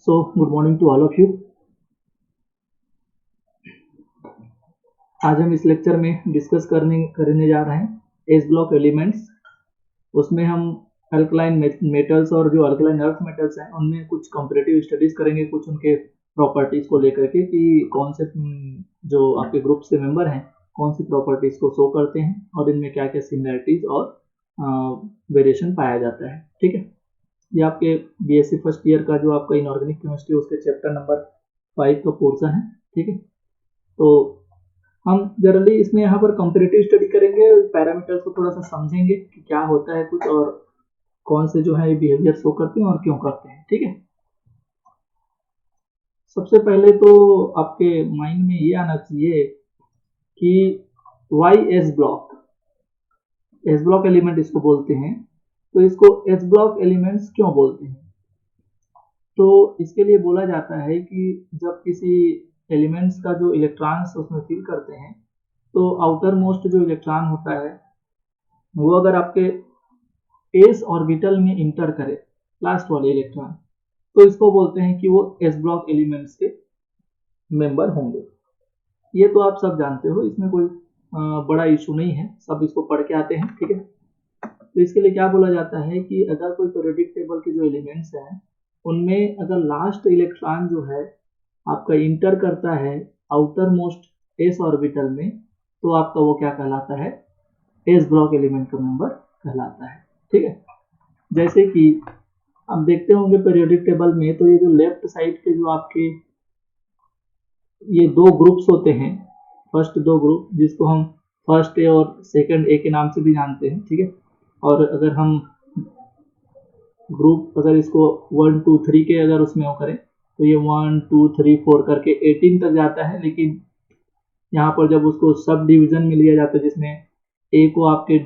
So good morning to all of you. आज हम इस लेक्चर में डिस्कस करने जा रहे हैं एस ब्लॉक एलिमेंट्स। उसमें हम अल्कलाइन मेटल्स और जो अल्कलाइन अर्थ मेटल्स हैं उनमें कुछ कंपैरेटिव स्टडीज करेंगे, कुछ उनके प्रॉपर्टीज को लेकर के कि कौन से जो आपके ग्रुप से मेंबर हैं कौन सी प्रॉपर्टीज को शो करते हैं और इनमें क्या क्या सिमिलरिटीज और वेरिएशन पाया जाता है। ठीक है, ये आपके बीएससी फर्स्ट ईयर का जो आपका इनऑर्गेनिक केमिस्ट्री उसके चैप्टर नंबर 5 का पोर्शन है। ठीक है, तो हम जनरली इसमें यहाँ पर कंपैरेटिव स्टडी करेंगे, पैरामीटर्स को थोड़ा सा समझेंगे कि क्या होता है कुछ और कौन से जो है ये बिहेवियर शो करते हैं और क्यों करते हैं। ठीक है, सबसे पहले तो आपके माइंड में ये आना चाहिए कि वाई एस ब्लॉक एलिमेंट इसको बोलते हैं, तो इसको एस ब्लॉक एलिमेंट्स क्यों बोलते हैं। तो इसके लिए बोला जाता है कि जब किसी एलिमेंट्स का जो इलेक्ट्रॉन्स उसमें फिल करते हैं तो आउटर मोस्ट जो इलेक्ट्रॉन होता है वो अगर आपके एस ऑर्बिटल में इंटर करे लास्ट वाले इलेक्ट्रॉन, तो इसको बोलते हैं कि वो एस ब्लॉक एलिमेंट्स के मेंबर होंगे। ये तो आप सब जानते हो, इसमें कोई बड़ा इशू नहीं है, सब इसको पढ़ के आते हैं। ठीक है, तो इसके लिए क्या बोला जाता है कि अगर कोई पीरियोडिक टेबल के जो एलिमेंट्स हैं उनमें अगर लास्ट इलेक्ट्रॉन जो है आपका इंटर करता है आउटर मोस्ट एस ऑर्बिटल में, तो आपका वो क्या कहलाता है, एस ब्लॉक एलिमेंट का मेंबर कहलाता है। ठीक है, जैसे कि आप देखते होंगे पीरियोडिक टेबल में, तो ये जो लेफ्ट साइड के जो आपके ये दो ग्रुप्स होते हैं, फर्स्ट दो ग्रुप जिसको हम फर्स्ट ए और सेकंड ए के नाम से भी जानते हैं। ठीक है, और अगर हम ग्रुप अगर इसको 1 2 3 के अगर उसमें वो करें तो ये 1 2 3 4 करके 18 तक जाता है, लेकिन यहाँ पर जब उसको सब डिवीजन में लिया जाता है जिसमें ए को आपके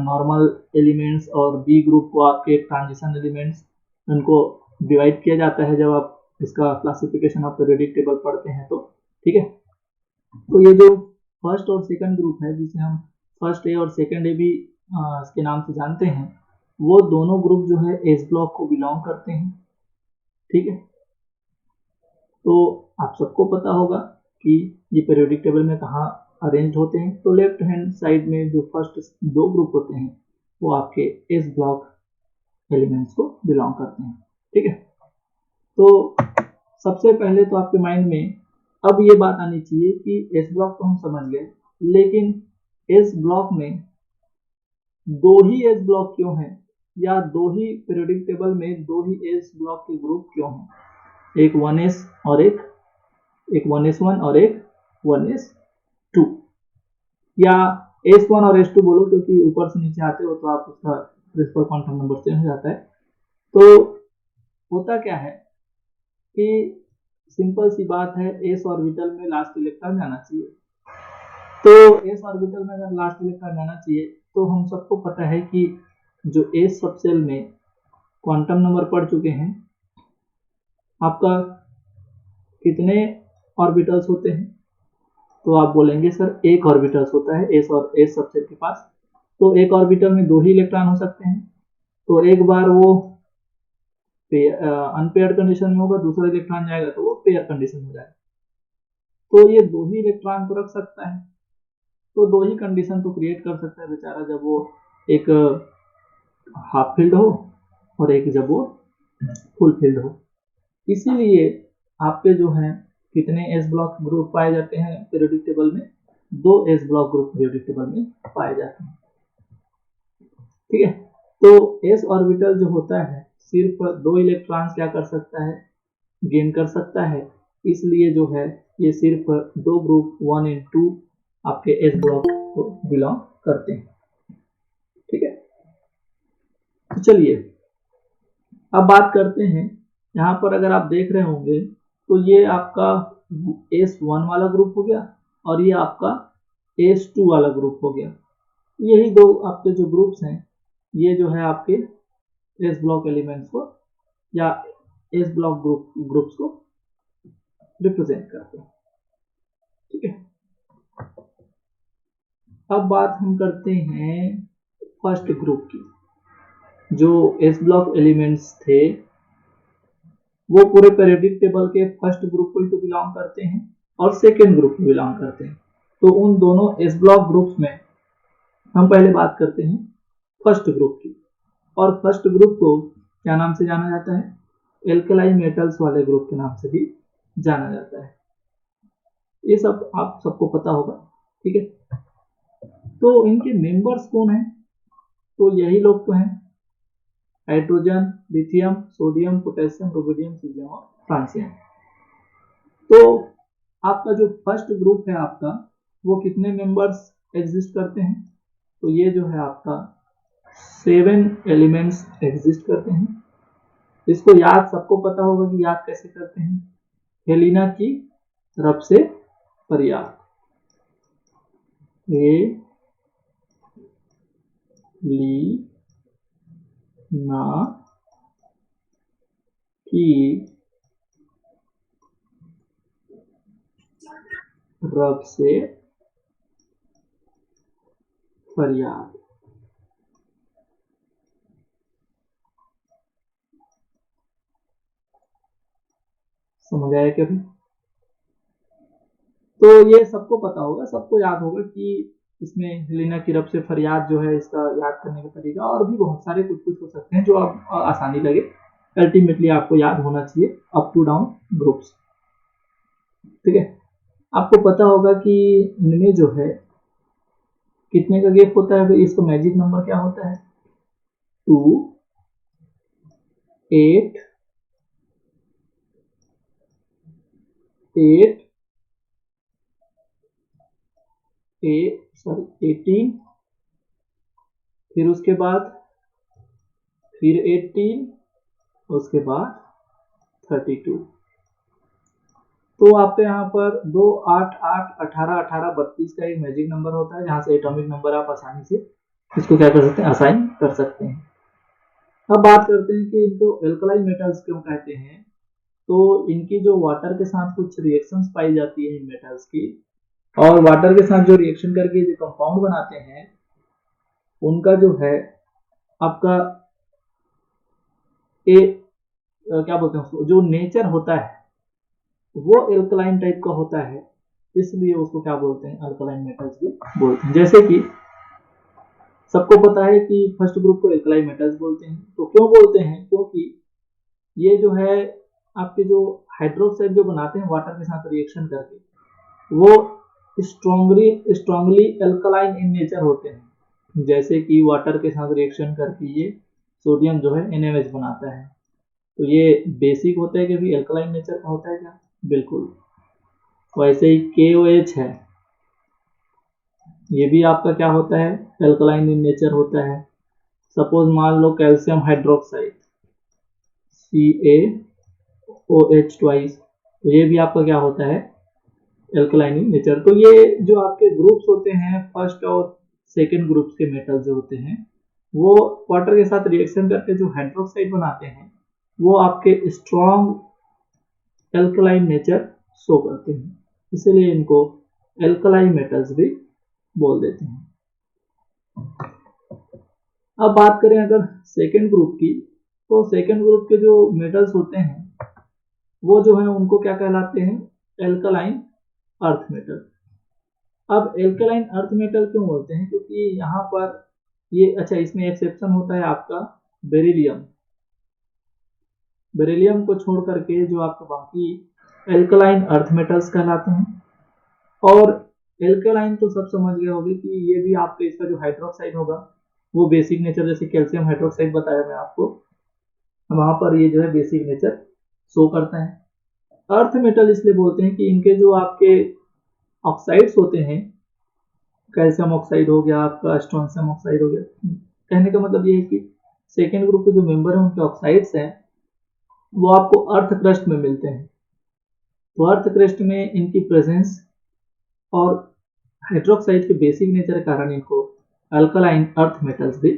नॉर्मल एलिमेंट्स और बी ग्रुप को आपके ट्रांजिशन एलिमेंट्स, उनको डिवाइड किया जाता है जब आप इसका क्लासिफिकेशन ऑफ पीरियोडिक टेबल पढ़ते हैं तो। ठीक है, तो ये जो फर्स्ट और सेकंड ग्रुप है जिसे हम फर्स्ट ए और सेकंड ए भी इसके नाम से जानते हैं, वो दोनों ग्रुप जो है एस ब्लॉक को बिलोंग करते हैं। ठीक है, तो आप सबको पता होगा कि ये पीरियोडिक टेबल में कहाँ अरेंज होते हैं। तो लेफ्ट हैंड साइड में जो फर्स्ट दो ग्रुप होते हैं वो आपके एस ब्लॉक एलिमेंट्स को बिलोंग करते हैं। ठीक है, तो सबसे पहले तो आपके माइंड में अब ये बात आनी चाहिए कि एस ब्लॉक तो हम समझ गए, लेकिन एस ब्लॉक में दो ही एस ब्लॉक क्यों हैं, या दो ही पीरियोडिक टेबल में दो ही एस ब्लॉक के ग्रुप क्यों हैं, एक 1s और एक 1s1 और एक 1s2, या s1 और s2 बोलो क्योंकि ऊपर से नीचे आते हो तो आप उसका प्रिंसिपल क्वांटम नंबर चेंज हो जाता है। तो होता क्या है कि सिंपल सी बात है, एस ऑर्बिटल में लास्ट इलेक्ट्रॉन जाना चाहिए। तो एस ऑर्बिटल में अगर लास्ट इलेक्ट्रॉन जाना चाहिए तो हम सबको पता है कि जो एस सबसेल में क्वांटम नंबर पढ़ चुके हैं, आपका कितने ऑर्बिटल्स होते हैं, तो आप बोलेंगे सर एक ऑर्बिटल्स होता है एस और एस सबसेल के पास। तो एक ऑर्बिटल में दो ही इलेक्ट्रॉन हो सकते हैं, तो एक बार वो अनपेयर कंडीशन में होगा, दूसरा इलेक्ट्रॉन जाएगा तो वो पेयर कंडीशन में जाएगा। तो ये दो ही इलेक्ट्रॉन को रख सकता है, तो दो ही कंडीशन तो क्रिएट कर सकता है बेचारा, जब वो एक हाफ फील्ड हो और एक जब वो फुल फील्ड हो। इसीलिए आपके जो है कितने एस ब्लॉक ग्रुप पाए जाते हैं पीरियोडिक टेबल में, दो S block group periodic table में पाए जाते हैं। ठीक है, तो एस ऑर्बिटल जो होता है सिर्फ दो इलेक्ट्रॉन्स क्या कर सकता है, गेन कर सकता है, इसलिए जो है ये सिर्फ दो ग्रुप 1 और 2 आपके एस ब्लॉक को बिलोंग करते हैं। ठीक है, तो चलिए अब बात करते हैं, यहाँ पर अगर आप देख रहे होंगे तो ये आपका S1 वाला ग्रुप हो गया और ये आपका S2 वाला ग्रुप हो गया। यही दो आपके जो ग्रुप्स हैं ये जो है आपके एस ब्लॉक एलिमेंट्स को या एस ब्लॉक ग्रुप्स को रिप्रेजेंट करते हैं। ठीक है, अब बात हम करते हैं फर्स्ट ग्रुप की। जो एस ब्लॉक एलिमेंट्स थे वो पूरे पीरियोडिक टेबल के फर्स्ट ग्रुप को ही तो बिलोंग करते हैं और सेकेंड ग्रुप को बिलोंग करते हैं। तो उन दोनों एस ब्लॉक ग्रुप्स में हम पहले बात करते हैं फर्स्ट ग्रुप की, और फर्स्ट ग्रुप को क्या नाम से जाना जाता है? एल्कलाइन मेटल्स वाले ग्रुप के नाम से भी जाना जाता है। ये सब आप सबको पता होगा, ठीक है। तो इनके मेंबर्स कौन है? तो यही लोग तो हैं, hydrogen, lithium, sodium, potassium, rubidium, caesium और फ्रांसियम। तो आपका जो फर्स्ट ग्रुप है आपका, वो कितने मेंबर्स एग्जिस्ट करते हैं? तो ये जो है आपका 7 एलिमेंट्स एग्जिस्ट करते हैं। इसको याद सबको पता होगा कि याद कैसे करते हैं? हेलिना की तरफ से फरियाद, हेलिना की रब से फरियाद। समझ आया क्या? तो ये सबको पता होगा, सबको याद होगा कि इसमें हेलिना की रब से फरियाद जो है, इसका याद करने का तरीका और भी बहुत सारे कुछ कुछ हो सकते हैं जो आप आसानी लगे। अल्टीमेटली आपको याद होना चाहिए अप टू डाउन ग्रुप्स, ठीक है। आपको पता होगा कि इनमें जो है कितने का गैप होता है, तो इसका मैजिक नंबर क्या होता है? 2, 8, 18, फिर उसके बाद फिर 18, उसके बाद 32। तो आपके यहाँ पर 2, 8, 8, 18, 18, 32 का एक मैजिक नंबर होता है, जहां से एटॉमिक नंबर आप आसानी से इसको क्या कर सकते हैं? असाइन कर सकते हैं। अब बात करते हैं कि इनको एल्कलाइन मेटल्स क्यों कहते हैं। तो इनकी जो वाटर के साथ कुछ रिएक्शंस पाई जाती है इन मेटल्स की, और वाटर के साथ जो रिएक्शन करके जो कंपाउंड बनाते हैं, उनका जो है आपका क्या बोलते हैं उसको, जो नेचर होता है वो एल्कलाइन टाइप का होता है, इसलिए उसको क्या बोलते हैं? अल्कलाइन मेटल्स भी बोलते हैं। जैसे कि सबको पता है कि फर्स्ट ग्रुप को एल्कलाइन मेटल्स बोलते हैं। तो क्यों बोलते हैं? क्योंकि ये जो है आपके जो हाइड्रोक्साइड जो बनाते हैं वाटर के साथ रिएक्शन करके, वो स्ट्रांगली एल्कलाइन इन नेचर होते हैं। जैसे कि वाटर के साथ रिएक्शन करके ये सोडियम जो है NaOH बनाता है, तो ये बेसिक होता है कि भी एल्कलाइन नेचर का होता है क्या? बिल्कुल। वैसे ही KOH है, ये भी आपका क्या होता है? एल्कलाइन इन नेचर होता है। सपोज मान लो कैल्शियम हाइड्रोक्साइड CaOH ट्वाइस, तो ये भी आपका क्या होता है? Alkaline in nature. तो ये जो आपके ग्रुप्स होते हैं फर्स्ट और सेकेंड ग्रुप्स के मेटल जो होते हैं, वो वाटर के साथ रिएक्शन करके जो हाइड्रोक्साइड बनाते हैं, वो आपके स्ट्रॉन्ग एल्कलाइन नेचर शो करते हैं, इसीलिए इनको एल्कलाइन मेटल्स भी बोल देते हैं। अब बात करें अगर सेकेंड ग्रुप की, तो सेकेंड ग्रुप के जो मेटल्स होते हैं वो जो है उनको क्या कहलाते हैं? Alkaline earth metal. अब एल्कलाइन अर्थ मेटल क्यों बोलते हैं? क्योंकि यहाँ पर ये, अच्छा इसमें एक्सेप्शन होता है आपका बेरिलियम। बेरिलियम को छोड़ करके जो आपके बाकी एल्कलाइन अर्थ मेटल्स कहलाते हैं। और एल्कलाइन तो सब समझ गए होंगे कि ये भी आपके इसका जो हाइड्रोक्साइड होगा वो बेसिक नेचर, जैसे कैल्शियम हाइड्रोक्साइड बताया मैं आपको, वहां पर ये जो है बेसिक नेचर शो करता है। अर्थ मेटल इसलिए बोलते हैं कि इनके जो आपके ऑक्साइड्स होते हैं, कैल्शियम ऑक्साइड हो गया आपका, स्ट्रोंशियम ऑक्साइड हो गया, कहने का मतलब ये है कि सेकेंड ग्रुप के जो मेंबर हैं उनके ऑक्साइड्स हैं वो आपको अर्थ क्रस्ट में मिलते हैं। तो अर्थ क्रस्ट में इनकी प्रेजेंस और हाइड्रोक्साइड के बेसिक नेचर के कारण इनको अल्कलाइन अर्थ मेटल्स भी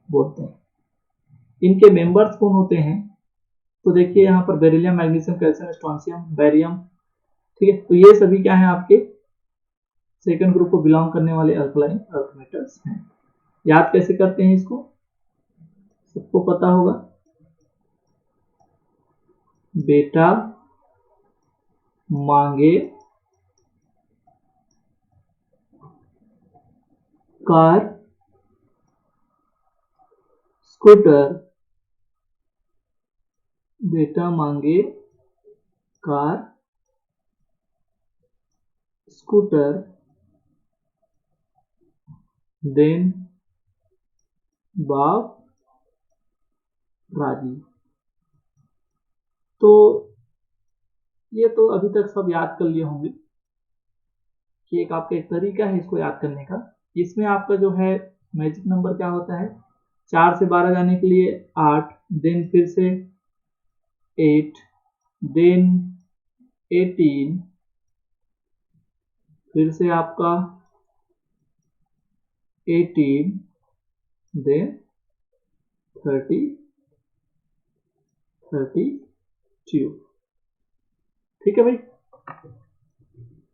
बोलते हैं। इनके मेंबर्स कौन होते हैं? तो देखिए यहाँ पर beryllium, magnesium, calcium, strontium, barium, ठीक है। तो ये सभी क्या है? आपके सेकेंड ग्रुप को बिलोंग करने वाले अल्कलाइन अर्थ मेटल्स हैं। याद कैसे करते हैं इसको? सबको पता होगा। बेटा मांगे कार, स्कूटर, बेटा मांगे कार, स्कूटर, देन बाप राजी। तो ये तो अभी तक सब याद कर लिए होंगे कि एक आपका एक तरीका है इसको याद करने का। इसमें आपका जो है मैजिक नंबर क्या होता है, 4 से 12 जाने के लिए 8, देन फिर से 8, देन 18, फिर से आपका 18, देन 30, 32। ठीक है भाई,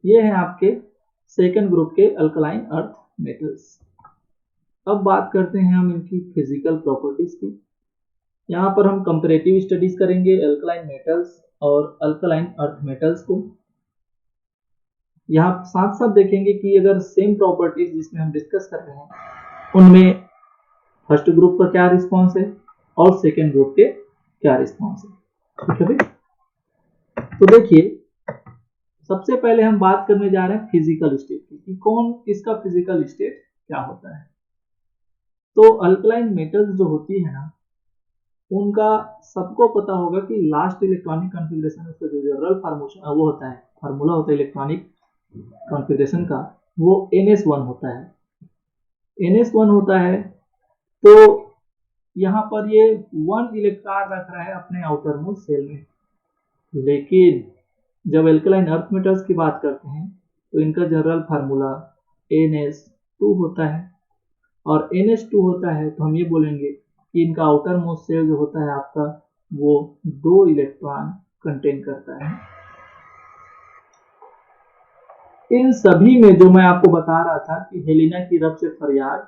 ये है आपके सेकंड ग्रुप के अल्कलाइन अर्थ मेटल्स। अब बात करते हैं हम इनकी फिजिकल प्रॉपर्टीज की। यहाँ पर हम कंपैरेटिव स्टडीज करेंगे अल्कलाइन मेटल्स और अल्कलाइन अर्थ मेटल्स को। यहाँ साथ साथ देखेंगे कि अगर सेम प्रॉपर्टीज जिसमें हम डिस्कस कर रहे हैं उनमें फर्स्ट ग्रुप का क्या रिस्पॉन्स है और सेकेंड ग्रुप के क्या रिस्पॉन्स है। ठीक है भाई, तो देखिए सबसे पहले हम बात करने जा रहे हैं फिजिकल स्टेट की कि कौन इसका फिजिकल स्टेट क्या होता है। तो अल्कलाइन मेटल्स जो होती है ना, उनका सबको पता होगा कि लास्ट इलेक्ट्रॉनिक कॉन्फ़िगरेशन उसका जो जनरल फार्मूला वो होता है, फार्मूला होता है इलेक्ट्रॉनिक कॉन्फ़िगरेशन का, वो NS1 होता है। NS1 होता है, तो यहाँ पर ये 1 इलेक्ट्रॉन रख रहा है अपने आउटर मोस्ट सेल में। लेकिन जब एल्कलाइन अर्थ मेटल्स की बात करते हैं तो इनका जनरल फार्मूला NS2 होता है, और NS2 होता है तो हम ये बोलेंगे कि इनका आउटर मोस्ट शेल जो होता है आपका वो 2 इलेक्ट्रॉन कंटेन करता है। इन सभी में जो मैं आपको बता रहा था कि हेलिना की रब से फरियाद,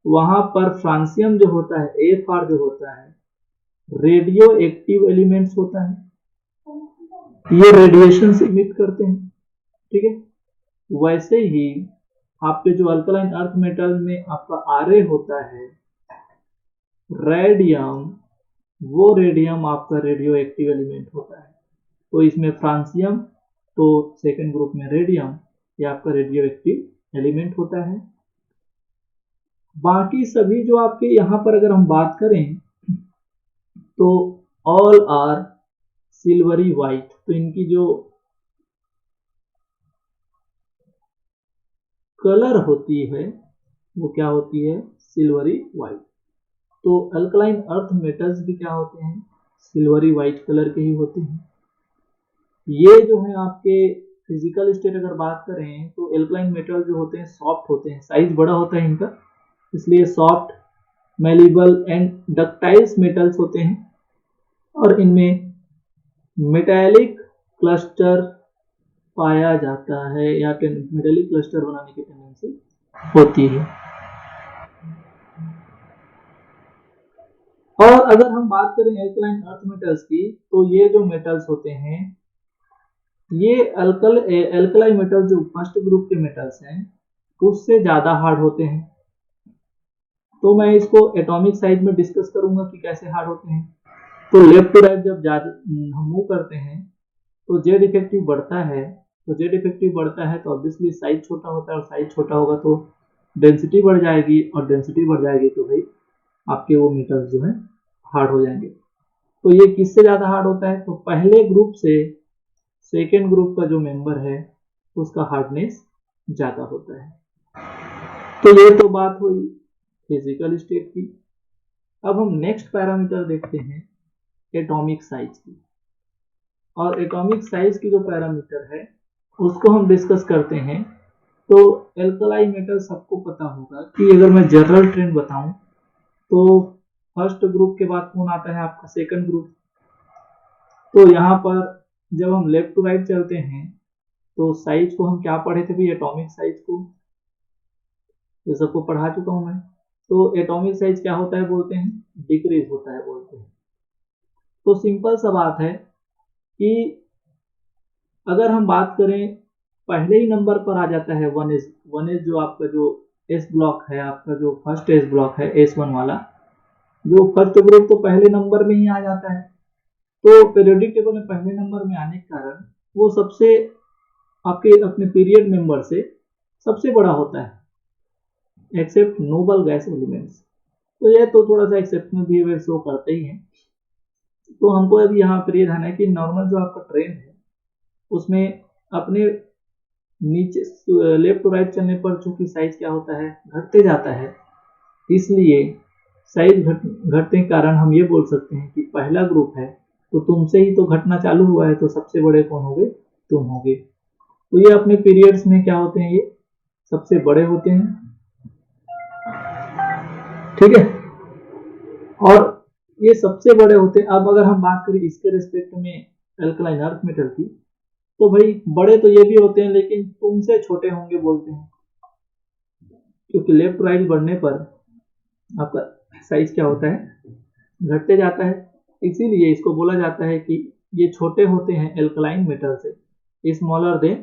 वहां पर फ्रांसियम जो होता है AFR जो होता है रेडियो एक्टिव एलिमेंट्स होता है, ये रेडिएशन से इमिट करते हैं। ठीक है, वैसे ही आपके जो अल्कलाइन अर्थ मेटल में आपका Ra होता है रेडियम, वो रेडियम आपका रेडियो एक्टिव एलिमेंट होता है। तो इसमें फ्रांसियम, तो सेकेंड ग्रुप में रेडियम, ये आपका रेडियो एक्टिव एलिमेंट होता है। बाकी सभी जो आपके यहाँ पर अगर हम बात करें तो ऑल आर सिल्वरी वाइट, तो इनकी जो कलर होती है वो क्या होती है, सिल्वरी वाइट। तो अल्कलाइन अर्थ मेटल्स भी क्या होते हैं, सिल्वरी वाइट कलर के ही होते हैं। ये जो है आपके फिजिकल स्टेट अगर बात करें तो एल्कलाइन मेटल जो होते हैं सॉफ्ट होते हैं, साइज बड़ा होता है इनका, इसलिए सॉफ्ट, मेलेबल एंड डक्टाइल्स मेटल्स होते हैं, और इनमें मेटालिक क्लस्टर पाया जाता है या मेटालिक क्लस्टर बनाने की टेंडेंसी होती है। और अगर हम बात करें एल्कलाइन अर्थ मेटल्स की, तो ये जो मेटल्स होते हैं ये एल्कलाई मेटल जो फर्स्ट ग्रुप के मेटल्स हैं उससे ज्यादा हार्ड होते हैं। तो मैं इसको एटॉमिक साइज में डिस्कस करूंगा कि कैसे हार्ड होते हैं। तो लेफ्ट टू राइट जब हम मूव करते हैं तो जेड इफेक्टिव बढ़ता है, तो जेड इफेक्टिव बढ़ता है तो ऑब्वियसली साइज छोटा होता है, और साइज छोटा होगा तो डेंसिटी बढ़ जाएगी, और डेंसिटी बढ़ जाएगी तो भाई आपके वो मेटल्स जो है हार्ड हो जाएंगे। तो ये किससे ज्यादा हार्ड होता है, तो पहले ग्रुप से सेकेंड ग्रुप का जो मेंबर है उसका हार्डनेस ज्यादा होता है। तो ये तो बात हुई फिजिकल स्टेट की। अब हम नेक्स्ट पैरामीटर देखते हैं एटॉमिक साइज की, और एटॉमिक साइज की जो पैरामीटर है उसको हम डिस्कस करते हैं। तो एल्कलाई मेटल सबको पता होगा कि अगर मैं जनरल ट्रेंड बताऊं तो फर्स्ट ग्रुप के बाद कौन आता है आपका, सेकंड ग्रुप। तो यहाँ पर जब हम लेफ्ट टू राइट चलते हैं तो साइज को हम क्या पढ़े थे भाई, एटॉमिक साइज को, ये सबको पढ़ा चुका हूं मैं। तो एटॉमिक साइज क्या होता है बोलते हैं, डिक्रीज होता है बोलते हैं। तो सिंपल सा बात है कि अगर हम बात करें पहले ही नंबर पर आ जाता है 1s जो आपका जो एस ब्लॉक है, आपका जो फर्स्ट एस ब्लॉक है S1 वाला, जो फर्स्ट ग्रुप तो पहले नंबर में ही आ जाता है। तो पीरियोडिक टेबल में पहले नंबर में आने के कारण वो सबसे आपके अपने पीरियड मेंबर से सबसे बड़ा होता है एक्सेप्ट नोबल गैस एलिमेंट्स। तो ये तो थोड़ा सा एक्सेप्शनल बिहेवियर शो करते ही हैं। तो हमको अभी यहाँ पर ये ध्यान है कि नॉर्मल जो आपका ट्रेन है उसमें अपने नीचे लेफ्ट टू राइट चलने पर चूंकि साइज क्या होता है, घटते जाता है, इसलिए साइज घटने के कारण हम ये बोल सकते हैं कि पहला ग्रुप है तो तुमसे ही तो घटना चालू हुआ है, तो सबसे बड़े कौन होंगे, तुम होगे। तो ये अपने पीरियड्स में क्या होते हैं, ये सबसे बड़े होते हैं, ठीक है। और ये सबसे बड़े होते हैं। अब अगर हम बात करें इसके रिस्पेक्ट में एल्कलाइन अर्थ मेटल की, तो भाई बड़े तो ये भी होते हैं लेकिन तुमसे छोटे होंगे बोलते हैं, क्योंकि लेफ्ट राइट बढ़ने पर आपका साइज क्या होता है, घटते जाता है। इसीलिए इसको बोला जाता है कि ये छोटे होते हैं एल्कलाइन मेटल से, स्मॉलर देन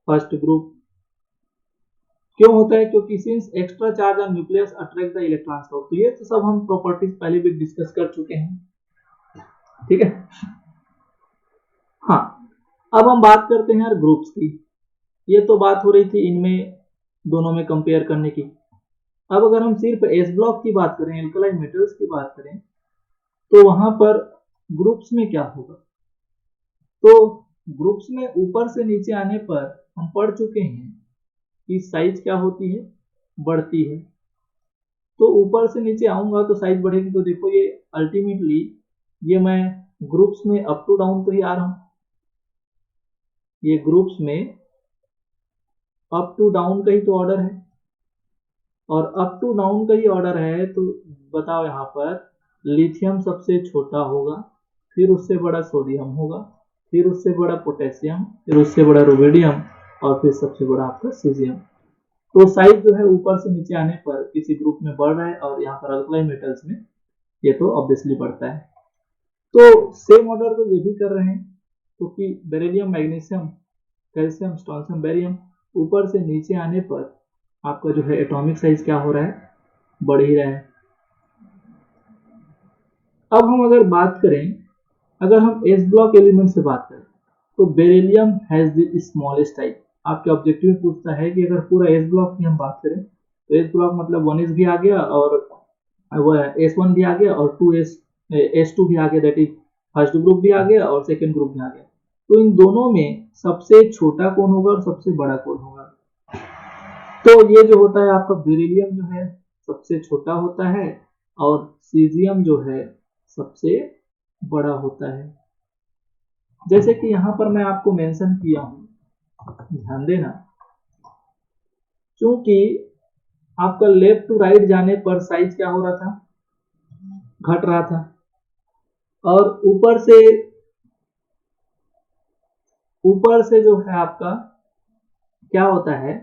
फर्स्ट ग्रुप। क्यों होता है, क्योंकि since extra charge on nucleus attract the electrons. तो ये तो सब हम प्रॉपर्टीज पहले भी डिस्कस कर चुके हैं, ठीक है। हाँ, अब हम बात करते हैं यार ग्रुप्स की। ये तो बात हो रही थी इनमें दोनों में कंपेयर करने की। अब अगर हम सिर्फ एस ब्लॉक की बात करें, एल्कलाइन मेटल्स की बात करें, तो वहां पर ग्रुप्स में क्या होगा। तो ग्रुप्स में ऊपर से नीचे आने पर हम पढ़ चुके हैं कि साइज क्या होती है, बढ़ती है। तो ऊपर से नीचे आऊंगा तो साइज बढ़ेगी। तो देखो ये अल्टीमेटली ये मैं ग्रुप्स में अप टू डाउन तो ही आ रहा हूं, ये ग्रुप्स में अप टू डाउन का ही तो ऑर्डर है, और अप टू डाउन का ही ऑर्डर है। तो बताओ यहाँ पर लिथियम सबसे छोटा होगा, फिर उससे बड़ा सोडियम होगा, फिर उससे बड़ा पोटेशियम, फिर उससे बड़ा रुबिडियम, और फिर सबसे बड़ा आपका सीजियम। तो साइज जो है ऊपर से नीचे आने पर किसी ग्रुप में बढ़ रहा है, और यहाँ पर अल्कलाइन मेटल्स में ये तो ऑब्वियसली बढ़ता है। तो सेम ऑर्डर तो ये भी कर रहे हैं, क्योंकि beryllium, magnesium, calcium, strontium, barium ऊपर से नीचे आने पर आपका जो है एटॉमिक साइज क्या हो रहा है, बढ़ ही रहा है। अब हम अगर बात करें, अगर हम एस ब्लॉक एलिमेंट से बात करें, तो beryllium has the smallest type. आपके ऑब्जेक्टिव में पूछता है कि अगर पूरा एस ब्लॉक की हम बात करें, तो एस ब्लॉक मतलब 1s भी आ गया, और S1 भी आ गया, और 2S2 भी आ गया, दैट इज फर्स्ट ग्रुप भी आ गया और सेकेंड ग्रुप भी आ गया। तो इन दोनों में सबसे छोटा कौन होगा और सबसे बड़ा कौन होगा। तो ये जो होता है आपका बेरिलियम जो है सबसे छोटा होता है, और सीजियम जो है सबसे बड़ा होता है। जैसे कि यहाँ पर मैं आपको मेंशन किया हूँ, ध्यान देना, क्योंकि आपका लेफ्ट टू राइट जाने पर साइज क्या हो रहा था, घट रहा था, और ऊपर से जो है आपका क्या होता है,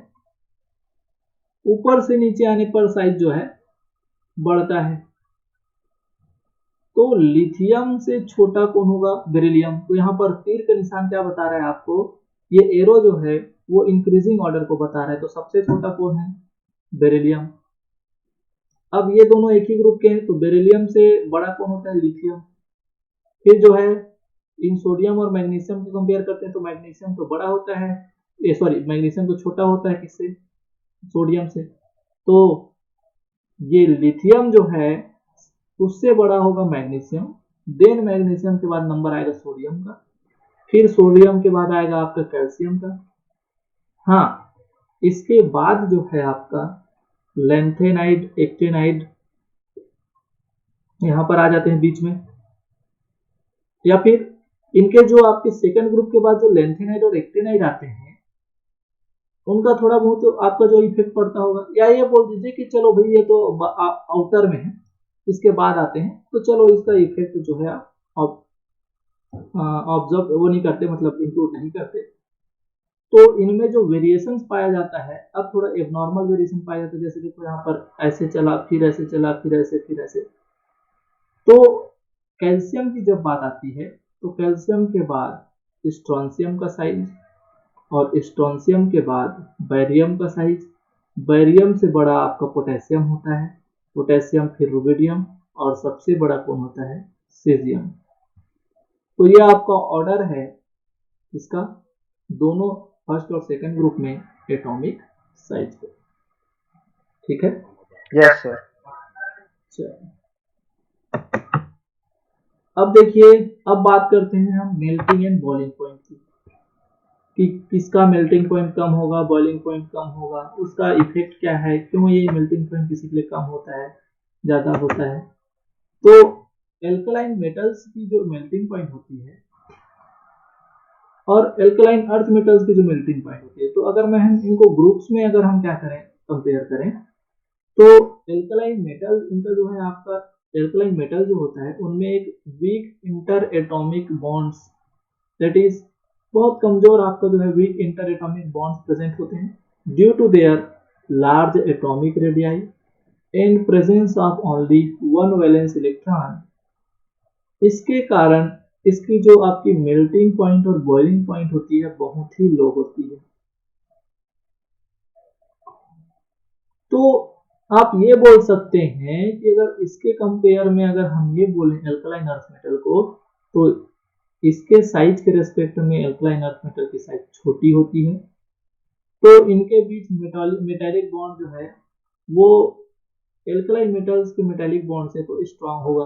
ऊपर से नीचे आने पर साइज जो है बढ़ता है। तो लिथियम से छोटा कौन होगा, बेरिलियम। तो यहाँ पर तीर का निशान क्या बता रहा है आपको, ये एरो जो है वो इंक्रीजिंग ऑर्डर को बता रहा है। तो सबसे छोटा कौन है, बेरिलियम। अब ये दोनों एक ही ग्रुप के हैं, तो बेरिलियम से बड़ा कौन होता है, लिथियम। फिर जो है इन सोडियम और मैग्नीशियम को कंपेयर करते हैं, तो मैग्नीशियम तो बड़ा होता है, मैग्नीशियम तो छोटा होता है किससे, सोडियम से। तो ये लिथियम जो है उससे बड़ा होगा मैग्नीशियम, देन मैग्नीशियम के बाद नंबर आएगा सोडियम का, फिर सोडियम के बाद आएगा आपका कैल्शियम का। हाँ, इसके बाद जो है आपका लेंथेनाइड, एक्टेनाइड यहां पर आ जाते हैं बीच में, या फिर इनके जो आपके सेकंड ग्रुप के बाद जो लेंथेनाइड और एक्टेनाइड आते हैं, उनका थोड़ा बहुत तो आपका जो इफेक्ट पड़ता होगा। या ये बोल दीजिए कि चलो भाई ये तो आउटर में है, इसके बाद आते हैं, तो चलो इसका इफेक्ट जो है आप ऑब्जर्व वो नहीं करते, मतलब इंक्लूड नहीं करते। तो इनमें जो वेरिएशन पाया जाता है, अब थोड़ा एबनॉर्मल वेरिएशन पाया जाता है। जैसे देखो यहाँ पर ऐसे चला, फिर ऐसे चला, फिर ऐसे, फिर ऐसे। तो कैल्शियम की जब बात आती है, तो कैल्शियम के बाद स्ट्रोंशियम का साइज, और स्ट्रोंशियम के बाद बैरियम का साइज, बैरियम से बड़ा आपका पोटेशियम होता है, पोटेशियम फिर रुबिडियम, और सबसे बड़ा कौन होता है, सीजियम। तो ये आपका ऑर्डर है इसका दोनों फर्स्ट और सेकंड ग्रुप में एटॉमिक साइज पे। ठीक है, यस सर। चलो अब देखिए, अब बात करते हैं हम मेल्टिंग एंड बॉइलिंग पॉइंट की, कि किसका मेल्टिंग पॉइंट कम होगा, बॉइलिंग पॉइंट कम होगा, उसका इफेक्ट क्या है, क्यों ये मेल्टिंग पॉइंट किसी के लिए कम होता है, ज्यादा होता है। तो एल्कलाइन मेटल्स की जो मेल्टिंग पॉइंट होती है और एल्कलाइन अर्थ मेटल्स की जो मेल्टिंग पॉइंट होती है, तो अगर मैं हम इनको ग्रुप्स में अगर हम क्या करें, कंपेयर करें, तो एल्कलाइन मेटल इनका जो है आपका एल्कलाइन मेटल जो होता है उनमें एक weak inter atomic bonds, that is बहुत कमजोर आपका जो है weak inter atomic bonds present होते हैं due to their large atomic radii and presence of only one valence electron. इसके कारण इसकी जो आपकी मेल्टिंग पॉइंट और बॉइलिंग पॉइंट होती है बहुत ही लो होती है। तो आप ये बोल सकते हैं कि अगर इसके कंपेयर में अगर हम ये बोलें एल्कलाइन अर्थ मेटल को, तो इसके साइज के रेस्पेक्ट में एल्कलाइन अर्थ मेटल की साइज छोटी होती है, तो इनके बीच मेटालिक बॉन्ड जो है वो एल्कलाइन मेटल्स के मेटालिक बॉन्ड से तो स्ट्रांग होगा,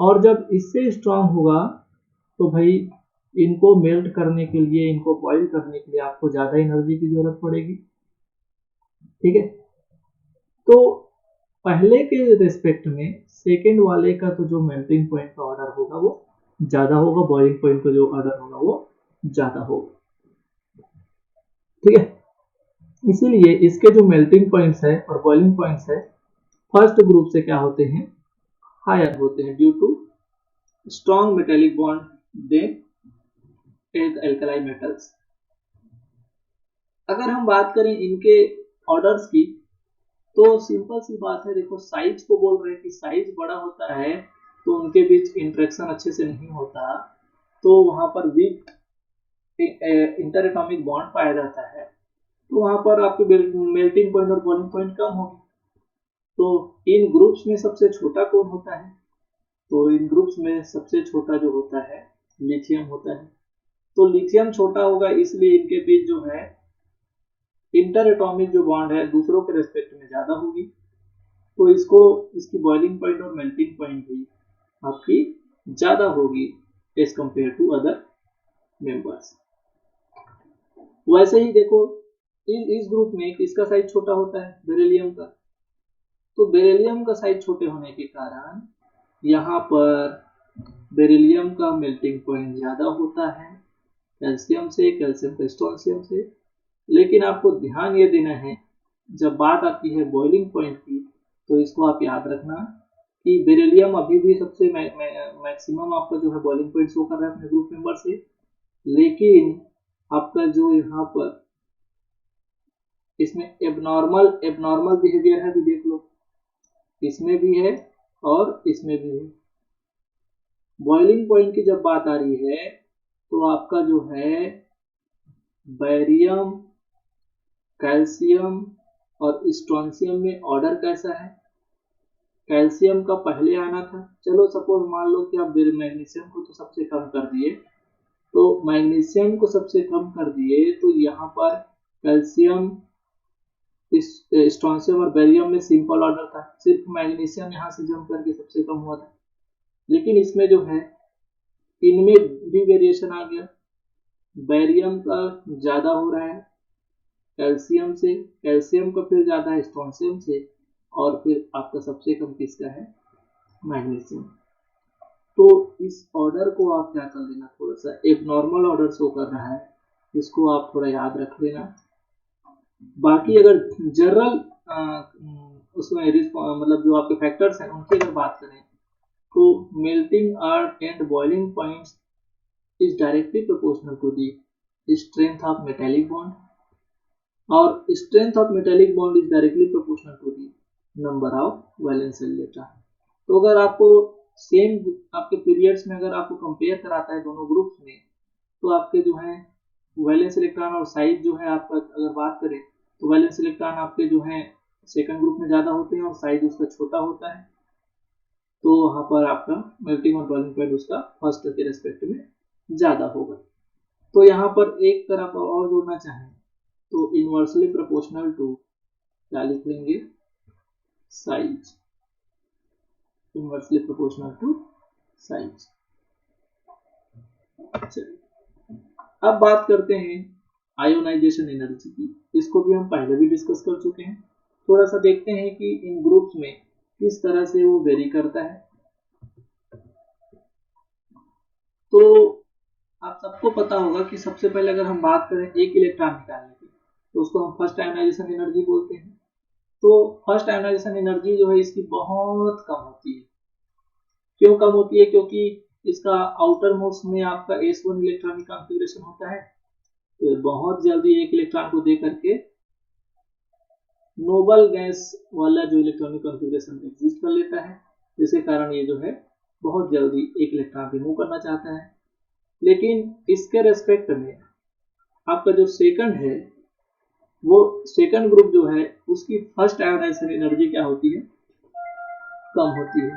और जब इससे स्ट्रांग होगा तो भाई इनको मेल्ट करने के लिए, इनको बॉइल करने के लिए आपको ज्यादा एनर्जी की जरूरत पड़ेगी। ठीक है, तो पहले के रेस्पेक्ट में सेकेंड वाले का तो जो मेल्टिंग पॉइंट का ऑर्डर होगा वो ज्यादा होगा, बॉइलिंग पॉइंट का जो ऑर्डर होगा वो ज्यादा होगा। ठीक है, इसीलिए इसके जो मेल्टिंग पॉइंट्स है और बॉइलिंग पॉइंट्स है फर्स्ट ग्रुप से क्या होते हैं, हायर होते हैं due to strong metallic bond than alkaline metals. अगर हम बात करें इनके ऑर्डर्स की, तो सिंपल सी बात है, देखो साइज को बोल रहे हैं कि साइज बड़ा होता है तो उनके बीच इंटरेक्शन अच्छे से नहीं होता, तो वहां पर वीक इंटर एटॉमिक बॉन्ड पाया जाता है, तो वहां पर आपके मेल्टिंग पॉइंट और बॉइलिंग पॉइंट कम होगी। तो इन ग्रुप्स में सबसे छोटा कौन होता है, तो इन ग्रुप्स में सबसे छोटा जो होता है लिथियम होता है। तो लिथियम छोटा होगा इसलिए इनके बीच जो है इंटर एटॉमिक जो बॉन्ड है दूसरों के रेस्पेक्ट में ज्यादा होगी, तो इसको इसकी बॉइलिंग पॉइंट और मेल्टिंग पॉइंट भी आपकी ज्यादा होगी as compare to other members. वैसे ही देखो इस ग्रुप में किसका साइज छोटा होता है, बेरिलियम का। तो बेरिलियम का साइज छोटे होने के कारण यहाँ पर बेरिलियम का मेल्टिंग पॉइंट ज्यादा होता है कैल्शियम से, कैल्शियम का स्ट्रोंशियम से। लेकिन आपको ध्यान ये देना है जब बात आती है बॉइलिंग पॉइंट की, तो इसको आप याद रखना कि बेरिलियम अभी भी सबसे मैक्सिमम आपका जो है बॉइलिंग पॉइंट शो कर रहा है अपने ग्रुप मेंबर से, लेकिन आपका जो यहाँ पर इसमें एबनॉर्मल एबनॉर्मल बिहेवियर है भी देख लो, इसमें भी है और इसमें भी है। बॉइलिंग पॉइंट की जब बात आ रही है तो आपका जो है बैरियम, कैल्शियम और स्ट्रोंशियम में ऑर्डर कैसा है, कैल्शियम का पहले आना था। चलो सपोज मान लो कि आप मैग्नीशियम को तो सबसे कम कर दिए, तो मैग्नीशियम को सबसे कम कर दिए तो यहाँ पर कैल्शियम, स्ट्रोंशियम और बैरियम में सिंपल ऑर्डर था, सिर्फ मैग्नीशियम यहाँ से जंप करके सबसे कम हुआ था। लेकिन इसमें जो है इनमें भी वेरिएशन आ गया, बैरियम का ज्यादा हो रहा है कैल्शियम से, कैल्शियम का फिर ज्यादा है स्ट्रोंशियम से, और फिर आपका सबसे कम किसका है, मैग्नीशियम। तो इस ऑर्डर को आप क्या कर लेना, थोड़ा सा एक नॉर्मल ऑर्डर शो कर रहा है, इसको आप थोड़ा याद रख लेना। बाकी अगर जनरल उसमें मतलब जो आपके फैक्टर्स हैं उनकी अगर बात करें, तो melting earth and boiling points is directly proportional to the strength of metallic bond, और strength of metallic bond is directly proportional to the number of valence shell electron। तो अगर आपको सेम आपके पीरियड्स में अगर आपको कंपेयर कराता है दोनों ग्रुप्स में, तो आपके जो है वैलेंस इलेक्ट्रॉन और साइज जो है आपका अगर बात करें तो वैलेंस इलेक्ट्रॉन आपके जो है सेकंड ग्रुप में ज़्यादा होते हैं और साइज उसका छोटा होता है, तो वहाँ पर आपका मेल्टिंग और बॉइलिंग पॉइंट उसका फर्स्ट के रेस्पेक्ट में ज़्यादा होगा। तो यहाँ पर एक तरफ और जोड़ना चाहें तो इनवर्सली प्रोपोर्शनल टू क्या लिख लेंगे, size, inversely proportional to size. अब बात करते हैं आयोनाइजेशन एनर्जी की, इसको भी हम पहले भी डिस्कस कर चुके हैं। थोड़ा सा देखते हैं कि इन ग्रुप्स में किस तरह से वो वेरी करता है। तो आप सबको पता होगा कि सबसे पहले अगर हम बात करें एक इलेक्ट्रॉन निकालने की तो उसको हम फर्स्ट आयोनाइजेशन एनर्जी बोलते हैं। तो फर्स्ट आयोनाइजेशन एनर्जी जो है इसकी बहुत कम होती है। क्यों कम होती है? क्योंकि इसका आउटर मोस्ट में आपका S1 इलेक्ट्रॉनिक कॉन्फ़िगरेशन होता है, तो बहुत जल्दी एक इलेक्ट्रॉन को दे करके नोबल गैस वाला जो इलेक्ट्रॉनिक कॉन्फ़िगरेशन एग्जिस्ट कर लेता है, जिसके कारण ये जो है बहुत जल्दी एक इलेक्ट्रॉन रिमूव करना चाहता है। लेकिन इसके रेस्पेक्ट में आपका जो सेकंड है वो सेकंड ग्रुप जो है उसकी फर्स्ट आयोनाइजेशन एनर्जी क्या होती है, कम होती है।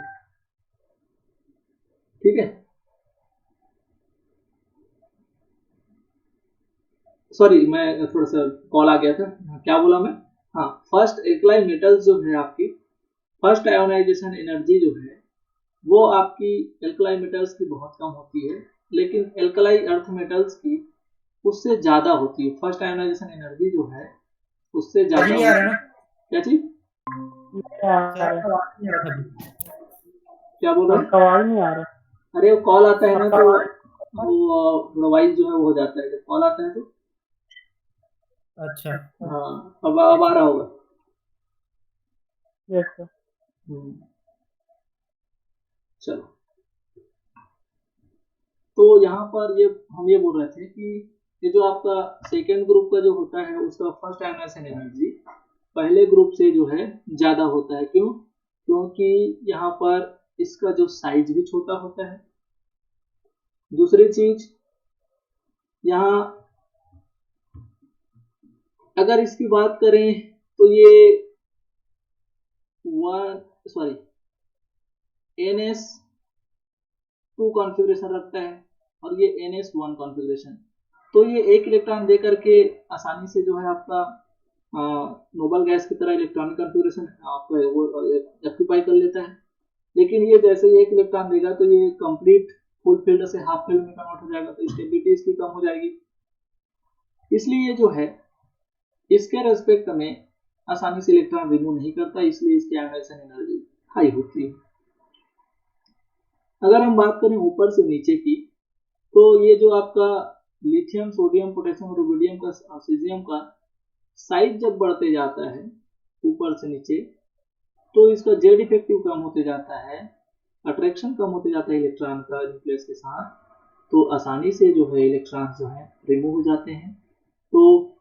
ठीक है, सॉरी मैं थोड़ा सा कॉल आ गया था, क्या बोला मैं? हाँ, फर्स्ट एल्कलाइन मेटल्स जो है आपकी फर्स्ट आयोनाइजेशन एनर्जी जो है वो आपकी एल्कलाइन मेटल्स की बहुत कम होती है, लेकिन एल्कलाइन अर्थ मेटल्स की उससे ज्यादा होती है। फर्स्ट आयोनाइजेशन एनर्जी जो है उससे ज्यादा होती है। क्या चीज? क्या बोल रहे हैं? आवाज नहीं आ रहा। अरे वो कॉल आता है ना तो वो थोड़ा वाइज जो है वो हो जाता है जब कॉल आता है तो। अच्छा, हाँ, अब आ रहा होगा। Yes sir. चलो, तो यहाँ पर ये हम ये बोल रहे थे कि ये जो आपका सेकेंड ग्रुप का जो होता है उसका फर्स्ट आयोनाइजेशन एनर्जी पहले ग्रुप से जो है ज्यादा होता है। क्यों? क्योंकि यहाँ पर इसका जो साइज भी छोटा होता है। दूसरी चीज, यहाँ अगर इसकी बात करें तो ये NS2 कॉन्फ़िगरेशन रखता है और ये NS1 कॉन्फ़िगरेशन। तो ये एक इलेक्ट्रॉन दे करके आसानी से जो है आपका नोबल गैस की तरह इलेक्ट्रॉनिक कॉन्फ़िगरेशन आपका वो ऑक्यूपाई कर लेता है। लेकिन ये जैसे ही एक इलेक्ट्रॉन देगा तो ये कंप्लीट फुल फील्ड से हाफ फील्ड में कन्वर्ट हो जाएगा, तो स्टेबिलिटी इसकी कम हो जाएगी। इसलिए जो है इसके रेस्पेक्ट में आसानी से इलेक्ट्रॉन रिमूव नहीं करता, इसलिए इसकी आयोनाइजेशन एनर्जी हाई होती है। अगर हम बात करें ऊपर से नीचे की तो ये जो आपका लिथियम, सोडियम, पोटेशियम, रुबिडियम का, सीजियम का साइज जब बढ़ते जाता है ऊपर से नीचे तो इसका जेड इफेक्टिव कम होते जाता है, अट्रैक्शन कम होते जाता है इलेक्ट्रॉन का न्यूक्लियस के साथ, तो आसानी से जो है इलेक्ट्रॉन जो है रिमूव हो जाते हैं। तो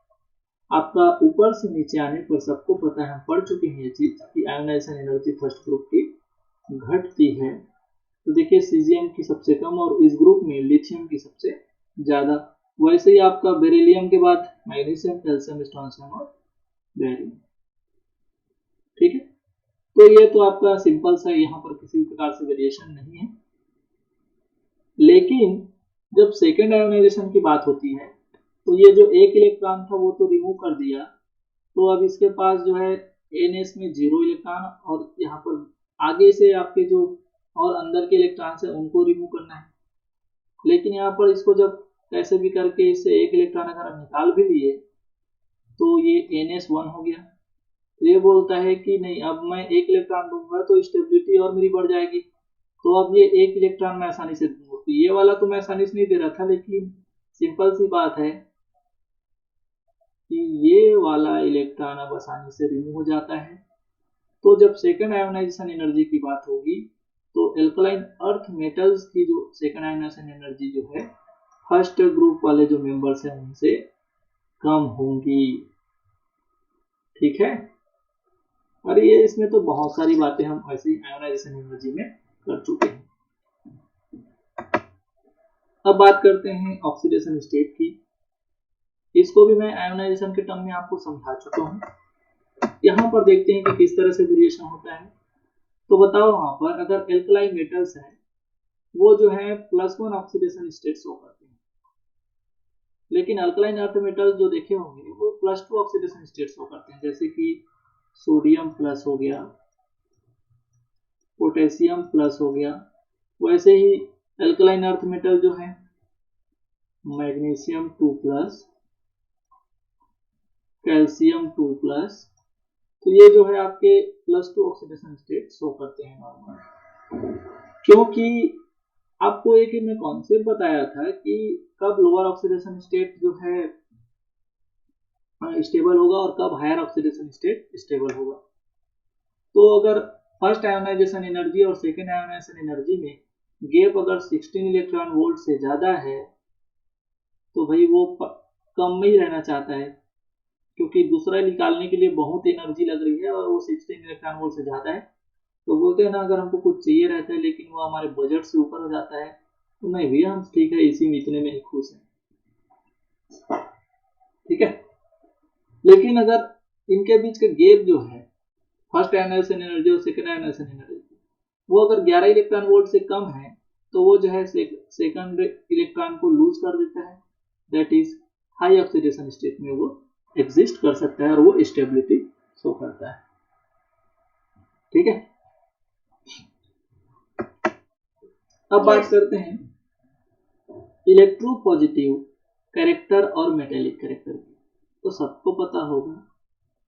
आपका ऊपर से नीचे आने पर सबको पता है, हम पढ़ चुके हैं ये चीज कि आयोनाइजेशन एनर्जी फर्स्ट ग्रुप की घटती है। तो देखिए सीजियम की सबसे कम और इस ग्रुप में लिथियम की सबसे ज्यादा। वैसे ही आपका बेरिलियम के बाद मैग्नीशियम, कैल्शियम, स्ट्रोंशियम और बेरियम। ठीक है, तो ये तो आपका सिंपल सा, यहाँ पर किसी भी प्रकार से वेरिएशन नहीं है। लेकिन जब सेकेंड आयोनाइजेशन की बात होती है तो ये जो एक इलेक्ट्रॉन था वो तो रिमूव कर दिया, तो अब इसके पास जो है NS में 0 इलेक्ट्रॉन और यहाँ पर आगे से आपके जो और अंदर के इलेक्ट्रॉन है उनको रिमूव करना है। लेकिन यहाँ पर इसको जब कैसे भी करके इससे एक इलेक्ट्रॉन अगर हम निकाल भी लिए तो ये NS1 हो गया। तो ये बोलता है कि नहीं, अब मैं एक इलेक्ट्रॉन दूंगा तो स्टेबिलिटी और मेरी बढ़ जाएगी, तो अब ये एक इलेक्ट्रॉन मैं आसानी से दूंगा। तो ये वाला तो मैं आसानी से नहीं दे रहा था, लेकिन सिंपल सी बात है कि ये वाला इलेक्ट्रॉन अब आसानी से रिमूव हो जाता है। तो जब सेकेंड आयोनाइजेशन एनर्जी की बात होगी तो एल्कलाइन अर्थ मेटल्स की जो सेकेंड आयोनाइजेशन एनर्जी जो है फर्स्ट ग्रुप वाले जो मेंबर्स हैं उनसे कम होंगी। ठीक है, और ये इसमें तो बहुत सारी बातें हम ऐसे ही आयोनाइजेशन एनर्जी में कर चुके हैं। अब बात करते हैं ऑक्सीडेशन स्टेट की। इसको भी मैं आयोनाइजेशन के टर्म में आपको समझा चुका हूँ। यहाँ पर देखते हैं कि किस तरह से वेरिएशन होता है। तो बताओ यहाँ पर अगर एल्कलाइन मेटल्स है वो जो है +1 ऑक्सीडेशन स्टेट शो करते हैं, लेकिन अल्कलाइन अर्थ मेटल जो देखे होंगे वो +2 ऑक्सीडेशन स्टेट शो करते हैं, जैसे कि सोडियम प्लस हो गया, पोटेशियम प्लस हो गया। वैसे ही एल्कलाइन अर्थ मेटल जो है मैग्नीशियम 2+, कैल्शियम 2+, तो ये जो है आपके +2 ऑक्सीडेशन स्टेट शो करते हैं नॉर्मल। क्योंकि आपको एक मैं कॉन्सेप्ट बताया था कि कब लोअर ऑक्सीडेशन स्टेट जो है स्टेबल होगा और कब हायर ऑक्सीडेशन स्टेट स्टेबल होगा। तो अगर फर्स्ट आयोनाइजेशन एनर्जी और सेकेंड आयोनाइजेशन एनर्जी में गैप अगर 16 इलेक्ट्रॉन वोल्ट से ज्यादा है तो भाई वो कम में ही रहना चाहता है, क्योंकि दूसरा निकालने के लिए बहुत एनर्जी लग रही है और वो 16 इलेक्ट्रॉन वोल्ट से ज्यादा है। तो बोलते हैं ना, अगर हमको कुछ चाहिए रहता है लेकिन वो हमारे बजट से ऊपर हो जाता है तो नहीं भैया हम ठीक है इसी में इतने में ही खुश हैं, ठीक है। लेकिन अगर इनके बीच का गैप जो है फर्स्ट आयोनाइजेशन एनर्जी और सेकेंड आयोनाइजेशन एनर्जी वो अगर 11 इलेक्ट्रॉन वोल्ट से कम है तो वो जो है सेकंड इलेक्ट्रॉन को लूज कर देता है, that is high oxidation state में वो एग्जिस्ट कर सकता है और वो स्टेबिलिटी शो करता है, ठीक है। अब बात करते हैं इलेक्ट्रोपॉजिटिव कैरेक्टर और मेटेलिक कैरेक्टर की। तो सबको पता होगा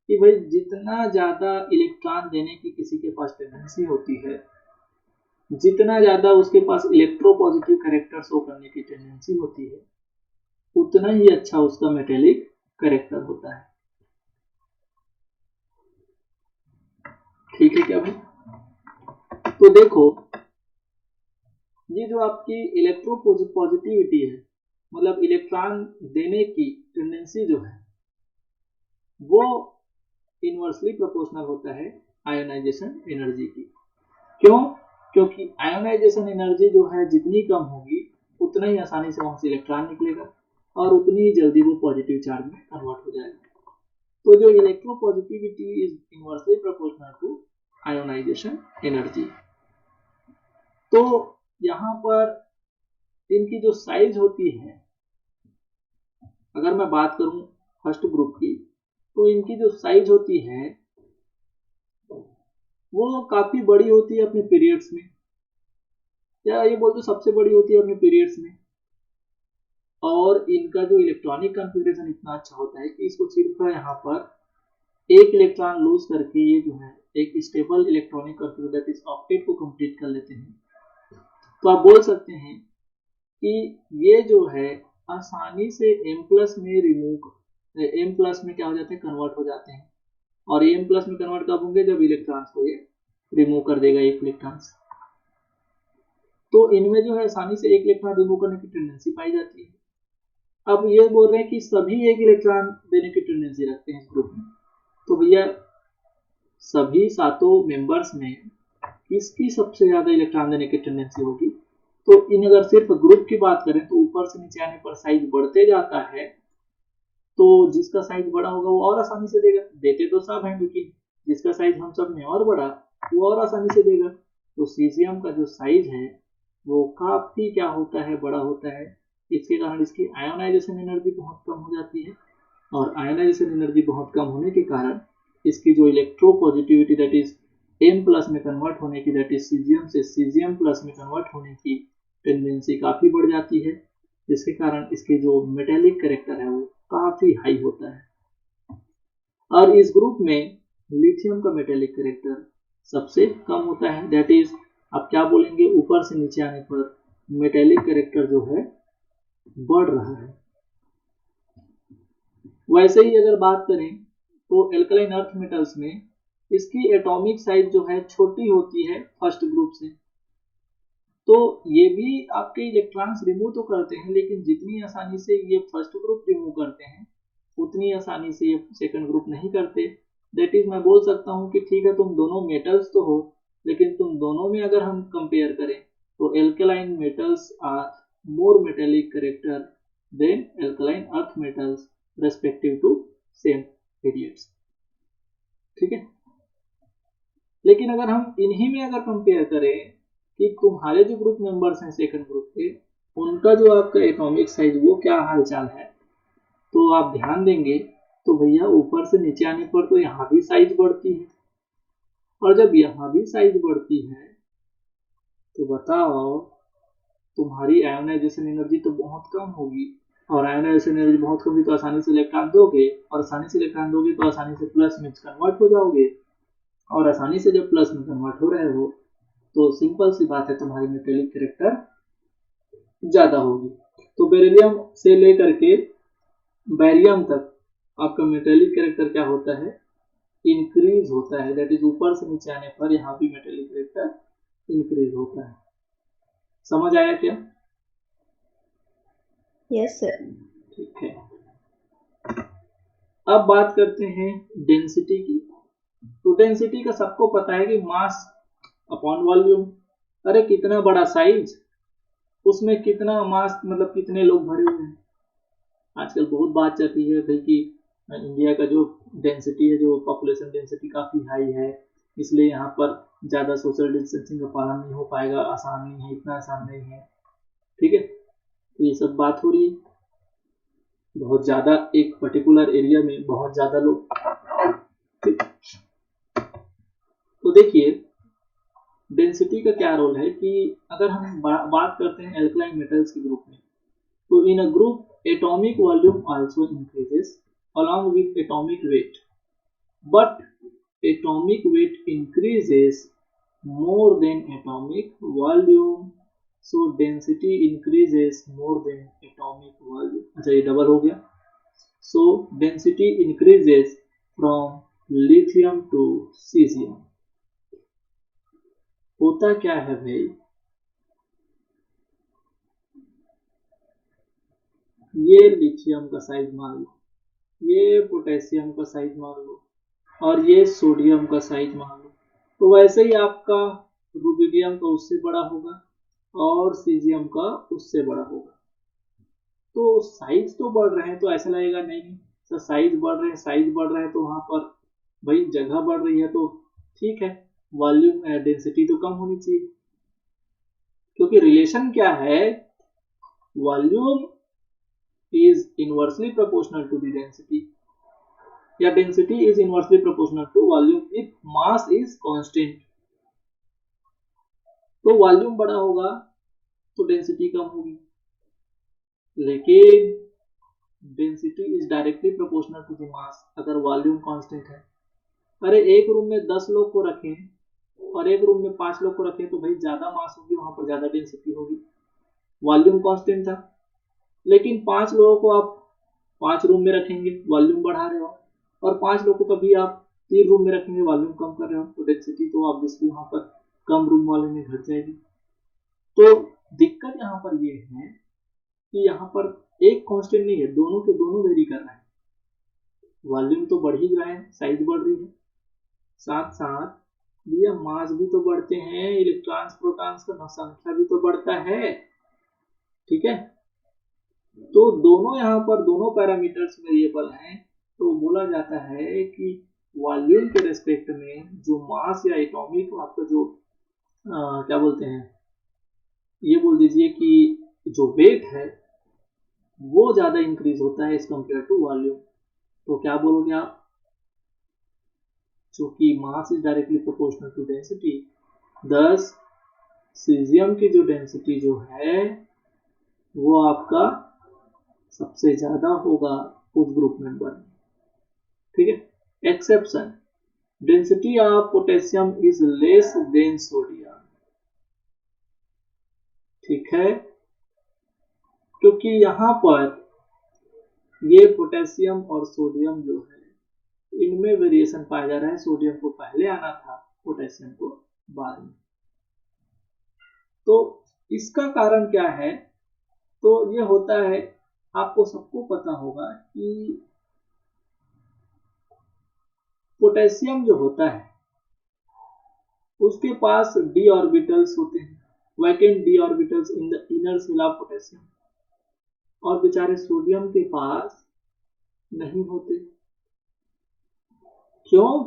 कि भाई जितना ज्यादा इलेक्ट्रॉन देने की किसी के पास टेंडेंसी होती है, जितना ज्यादा उसके पास इलेक्ट्रोपॉजिटिव कैरेक्टर शो करने की टेंडेंसी होती है, उतना ही अच्छा उसका मेटेलिक कैरेक्टर होता है, ठीक है क्या भाई। तो देखो ये जो आपकी इलेक्ट्रोपॉजिटिविटी है, मतलब इलेक्ट्रॉन देने की टेंडेंसी जो है वो इनवर्सली प्रोपोर्शनल होता है आयोनाइजेशन एनर्जी की। क्यों? क्योंकि आयोनाइजेशन एनर्जी जो है जितनी कम होगी उतना ही आसानी से वहां से इलेक्ट्रॉन निकलेगा और उतनी ही जल्दी वो पॉजिटिव चार्ज में कन्वर्ट हो जाएगा। तो जो electropositivity is inversely proportional to ionization energy. तो यहाँ पर इनकी जो साइज होती है, अगर मैं बात करूं फर्स्ट ग्रुप की, तो इनकी जो साइज होती है वो काफी बड़ी होती है अपने पीरियड्स में, या ये बोलते सबसे बड़ी होती है अपने पीरियड्स में। और इनका जो इलेक्ट्रॉनिक कॉन्फ़िगरेशन इतना अच्छा होता है कि इसको सिर्फ यहाँ पर एक इलेक्ट्रॉन लूज करके ये जो है एक stable electronic configuration that is octet को कंप्लीट कर लेते हैं। तो आप बोल सकते हैं कि ये जो है आसानी से M+ में M+ में क्या हो जाते हैं, कन्वर्ट हो जाते हैं। और M+ में कन्वर्ट कब होंगे, जब इलेक्ट्रॉन्स को ये रिमूव कर देगा एक इलेक्ट्रॉन। तो इनमें जो है आसानी से एक इलेक्ट्रॉन रिमूव करने की टेंडेंसी पाई जाती है। अब ये बोल रहे हैं कि सभी एक इलेक्ट्रॉन देने की टेंडेंसी रखते हैं इस ग्रुप में, तो भैया सभी सातों मेंबर्स में किसकी सबसे ज्यादा इलेक्ट्रॉन देने की टेंडेंसी होगी। तो इन अगर सिर्फ ग्रुप की बात करें तो ऊपर से नीचे आने पर साइज बढ़ते जाता है, तो जिसका साइज बड़ा होगा वो और आसानी से देगा। देते तो सब हैं लेकिन जिसका साइज हम सब में और बड़ा वो और आसानी से देगा। तो सीजियम का जो साइज है वो काफी क्या होता है, बड़ा होता है। इसके कारण इसकी आयोनाइजेशन एनर्जी बहुत कम हो जाती है और आयोनाइजेशन एनर्जी बहुत कम होने के कारण इसकी जो इलेक्ट्रोपॉजिटिविटी दैट इज M+ में कन्वर्ट होने की, दैट इज सीजियम से सीजियम+ में कन्वर्ट होने की टेंडेंसी काफी बढ़ जाती है, जिसके कारण इसके जो मेटेलिक कैरेक्टर है वो काफी हाई होता है। और इस ग्रुप में लिथियम का मेटेलिक कैरेक्टर सबसे कम होता है, दैट इज आप क्या बोलेंगे, ऊपर से नीचे आने पर मेटेलिक कैरेक्टर जो है बढ़ रहा है। वैसे ही अगर बात करें तो एल्कलाइन अर्थ मेटल्स में इसकी एटॉमिक साइज जो है छोटी होती है फर्स्ट ग्रुप से। तो ये भी आपके इलेक्ट्रॉन्स रिमूव तो करते हैं, लेकिन जितनी आसानी से ये फर्स्ट ग्रुप रिमूव करते हैं उतनी आसानी से ये सेकंड ग्रुप नहीं करते। दैट इज मैं बोल सकता हूँ कि ठीक है तुम दोनों मेटल्स तो हो, लेकिन तुम दोनों में अगर हम कंपेयर करें तो alkaline metals are more metallic character than alkaline earth metals respective to same periods. ठीक है, लेकिन अगर हम इन्हीं में अगर कंपेयर करें कि तुम्हारे जो ग्रुप मेंबर्स हैं सेकंड ग्रुप के, उनका जो आपका एटॉमिक साइज वो क्या हालचाल है, तो आप ध्यान देंगे तो भैया ऊपर से नीचे आने पर तो यहाँ भी साइज बढ़ती है, और जब यहाँ भी साइज बढ़ती है तो बताओ तुम्हारी आयोनाइजेशन एनर्जी तो बहुत कम होगी, और आयोनाइजेशन एनर्जी बहुत कम होगी तो आसानी से इलेक्ट्रॉन दोगे, और आसानी से इलेक्ट्रॉन दोगे तो आसानी से प्लस में कन्वर्ट हो जाओगे, और आसानी से जब प्लस में कन्वर्ट हो रहे हो तो सिंपल सी बात है तुम्हारी मेटेलिक कैरेक्टर ज्यादा होगी। तो बेरिलियम से लेकर के बैरियम तक आपका मेटेलिक कैरेक्टर क्या होता है, इंक्रीज होता है, दैट इज ऊपर से नीचे आने पर यहाँ भी मेटेलिक कैरेक्टर इंक्रीज होता है। समझ आया क्या? Yes sir. ठीक है, अब बात करते हैं डेंसिटी की। तो डेंसिटी का सबको पता है कि मास अपॉन वॉल्यूम। अरे कितना बड़ा साइज, उसमें कितना मास, मतलब कितने लोग भरे हुए हैं। आजकल बहुत बात चलती है भाई कि इंडिया का जो डेंसिटी है, जो पॉपुलेशन डेंसिटी काफी हाई है, इसलिए यहाँ पर ज्यादा सोशल डिस्टेंसिंग का पालन नहीं हो पाएगा, आसान नहीं है, इतना आसान नहीं है। ठीक है, तो ये सब बात हो रही है, बहुत ज्यादा एक पर्टिकुलर एरिया में बहुत ज्यादा लोग। ठीक, तो देखिए डेंसिटी का क्या रोल है कि अगर हम बात करते हैं एल्कलाइन मेटल्स के ग्रुप में, तो in a group atomic volume also increases along with atomic weight, but atomic weight increases more than atomic volume, so density increases more than atomic volume. अच्छा ये डबल हो गया, so density increases from lithium to cesium। होता क्या है भाई, ये lithium का साइज मान लो, ये पोटेशियम का साइज मान लो, और ये सोडियम का साइज मान लो, तो वैसे ही आपका रुबिडियम का उससे बड़ा होगा और सीजियम का उससे बड़ा होगा। तो साइज तो बढ़ रहे हैं तो ऐसा लगेगा नहीं सर साइज बढ़ रहे हैं, साइज बढ़ रहे हैं तो वहां पर भाई जगह बढ़ रही है तो ठीक है, वॉल्यूम डेंसिटी तो कम होनी चाहिए, क्योंकि रिलेशन क्या है, volume is inversely proportional to the density, या density is inversely proportional to volume if mass is constant. तो वॉल्यूम बड़ा होगा तो डेंसिटी कम होगी, लेकिन density is directly proportional to the mass अगर वॉल्यूम कांस्टेंट है। अरे एक रूम में 10 लोग को रखें और एक रूम में 5 लोग को रखें तो भाई ज्यादा मास होगी, वहां पर ज्यादा डेंसिटी होगी, वॉल्यूम कांस्टेंट था। लेकिन 5 लोगों को आप 5 रूम में रखेंगे, वॉल्यूम बढ़ा रहे हो, और 5 लोगों को कभी आप 3 रूम में रखेंगे, वॉल्यूम कम कर रहे हो, तो डेंसिटी तो ऑब्वियसली वहां पर कम रूम वाले में घट जाएगी। तो दिक्कत यहाँ पर ये है कि यहाँ पर एक कांस्टेंट नहीं है, दोनों के दोनों वेरी कर रहे हैं, वॉल्यूम तो बढ़ ही रहा है, साइज बढ़ रही है, साथ साथ भैया मास भी तो बढ़ते हैं, इलेक्ट्रॉन्स प्रोटॉन्स का संख्या भी तो बढ़ता है। ठीक है, तो दोनों यहाँ पर दोनों पैरामीटर्स वेरिएबल हैं, तो बोला जाता है कि वॉल्यूम के रेस्पेक्ट में जो मास या एटॉमिक आपका जो क्या बोलते हैं, ये बोल दीजिए कि जो वेट है वो ज्यादा इंक्रीज होता है एज कंपेयर टू वॉल्यूम। तो क्या बोलोगे आप, चूंकि mass is directly proportional to density, दस सीजियम की जो डेंसिटी जो है वो आपका सबसे ज्यादा होगा उस ग्रुप मेंबर में। ठीक है, exception, density of potassium is less than sodium. ठीक है, क्योंकि यहाँ पर ये पोटेशियम और सोडियम जो है इनमें वेरिएशन पाया जा रहा है, सोडियम को पहले आना था, पोटेशियम को बाद में। तो इसका कारण क्या है, तो ये होता है, आपको सबको पता होगा कि पोटेशियम जो होता है उसके पास डी ऑर्बिटल्स होते हैं, vacant d orbitals in the inner shell of potassium, और बेचारे सोडियम के पास नहीं होते। क्यों?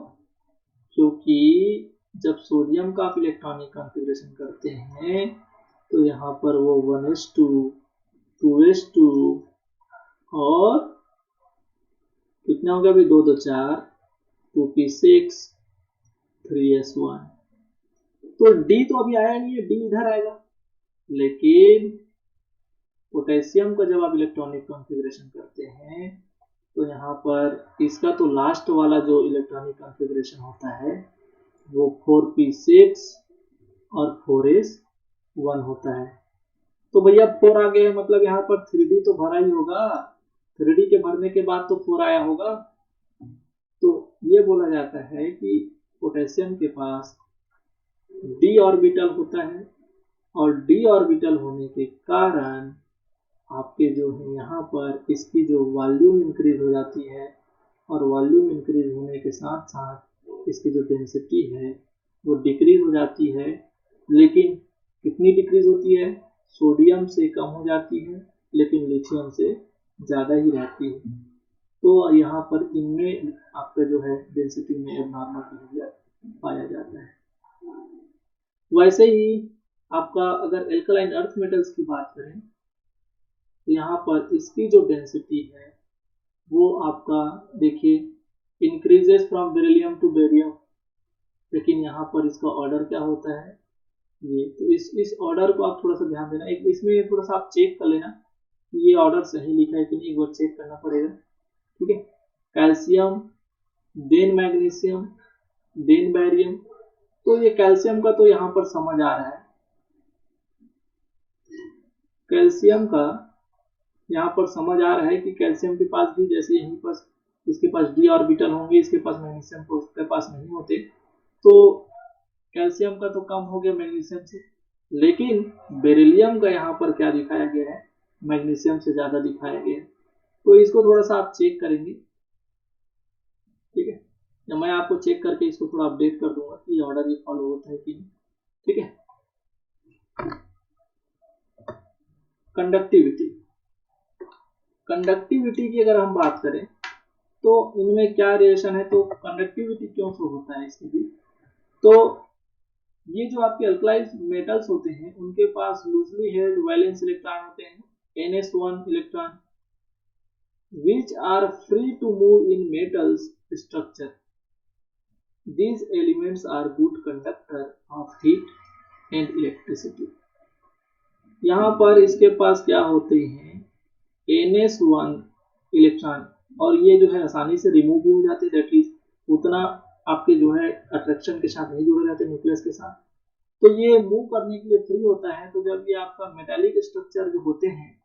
क्योंकि जब सोडियम का आप इलेक्ट्रॉनिक कॉन्फ़िगरेशन करते हैं तो यहाँ पर वो 1s2, 2s2 और कितना हो गया भाई, 2 2 4, 2p6, 3s1। तो D तो अभी आया नहीं है, D इधर आएगा। लेकिन पोटेशियम का जब आप इलेक्ट्रॉनिक कॉन्फ़िगरेशन करते हैं तो यहाँ पर इसका तो लास्ट वाला जो इलेक्ट्रॉनिक कॉन्फ़िगरेशन होता है वो 4p6 और 4s1 होता है। तो भैया 4 आ गया, मतलब यहाँ पर 3D तो भरा ही होगा, 3D के भरने के बाद तो 4 आया होगा। तो ये बोला जाता है कि पोटेशियम के पास d ऑर्बिटल होता है, और d ऑर्बिटल होने के कारण आपके जो है यहाँ पर इसकी जो वॉल्यूम इंक्रीज हो जाती है, और वॉल्यूम इंक्रीज होने के साथ साथ इसकी जो डेंसिटी है वो डिक्रीज हो जाती है। लेकिन कितनी डिक्रीज होती है? सोडियम से कम हो जाती है, लेकिन लिथियम से ज़्यादा ही रहती है। तो यहाँ पर इनमें आपका जो है डेंसिटी में एबनॉर्मल बिहेवियर पाया जाता है। वैसे ही आपका अगर एल्कलाइन अर्थ मेटल्स की बात करें तो यहाँ पर इसकी जो डेंसिटी है वो आपका देखिए increases from beryllium to barium, लेकिन यहाँ पर इसका ऑर्डर क्या होता है ये। तो इस ऑर्डर को आप थोड़ा सा ध्यान देना, एक इसमें थोड़ा सा आप चेक कर लेना कि ये ऑर्डर सही लिखा है कि नहीं, एक बार चेक करना पड़ेगा। ठीक है, calcium, then magnesium, then barium. तो ये कैल्शियम का तो यहाँ पर समझ आ रहा है, कैल्शियम का यहाँ पर समझ आ रहा है कि कैल्शियम के पास भी जैसे यहीं पर इसके पास d ऑर्बिटल होंगे, इसके पास मैग्नीशियम के पास नहीं होते, तो कैल्शियम का तो कम हो गया मैग्नीशियम से। लेकिन बेरिलियम का यहाँ पर क्या दिखाया गया है, मैग्नीशियम से ज्यादा दिखाया गया है। तो इसको थोड़ा सा आप चेक करेंगे। ठीक है, या मैं आपको चेक करके इसको थोड़ा अपडेट कर दूंगा कि ऑर्डर ये फॉलो होता है कि नहीं। ठीक है, कंडक्टिविटी, कंडक्टिविटी की अगर हम बात करें तो इनमें क्या रिलेशन है, तो कंडक्टिविटी क्यों शो होता है इसके भी। तो ये जो आपके अल्कलाइज मेटल्स होते हैं उनके पास लूजली हेल्ड वैलेंस इलेक्ट्रॉन होते हैं, ns1 electron, which are free to move in metals structure. These elements are good conductor of heat and electricity. यहाँ पर इसके पास क्या होते हैं, ns1 इलेक्ट्रॉन, और ये जो है आसानी से रिमूव भी हो जाते हैं, दैट इज उतना आपके जो है अट्रैक्शन के साथ नहीं जुड़े रहते न्यूक्लियस के साथ, तो ये मूव करने के लिए फ्री होता है। तो जब ये आपका मेटालिक स्ट्रक्चर जो होते हैं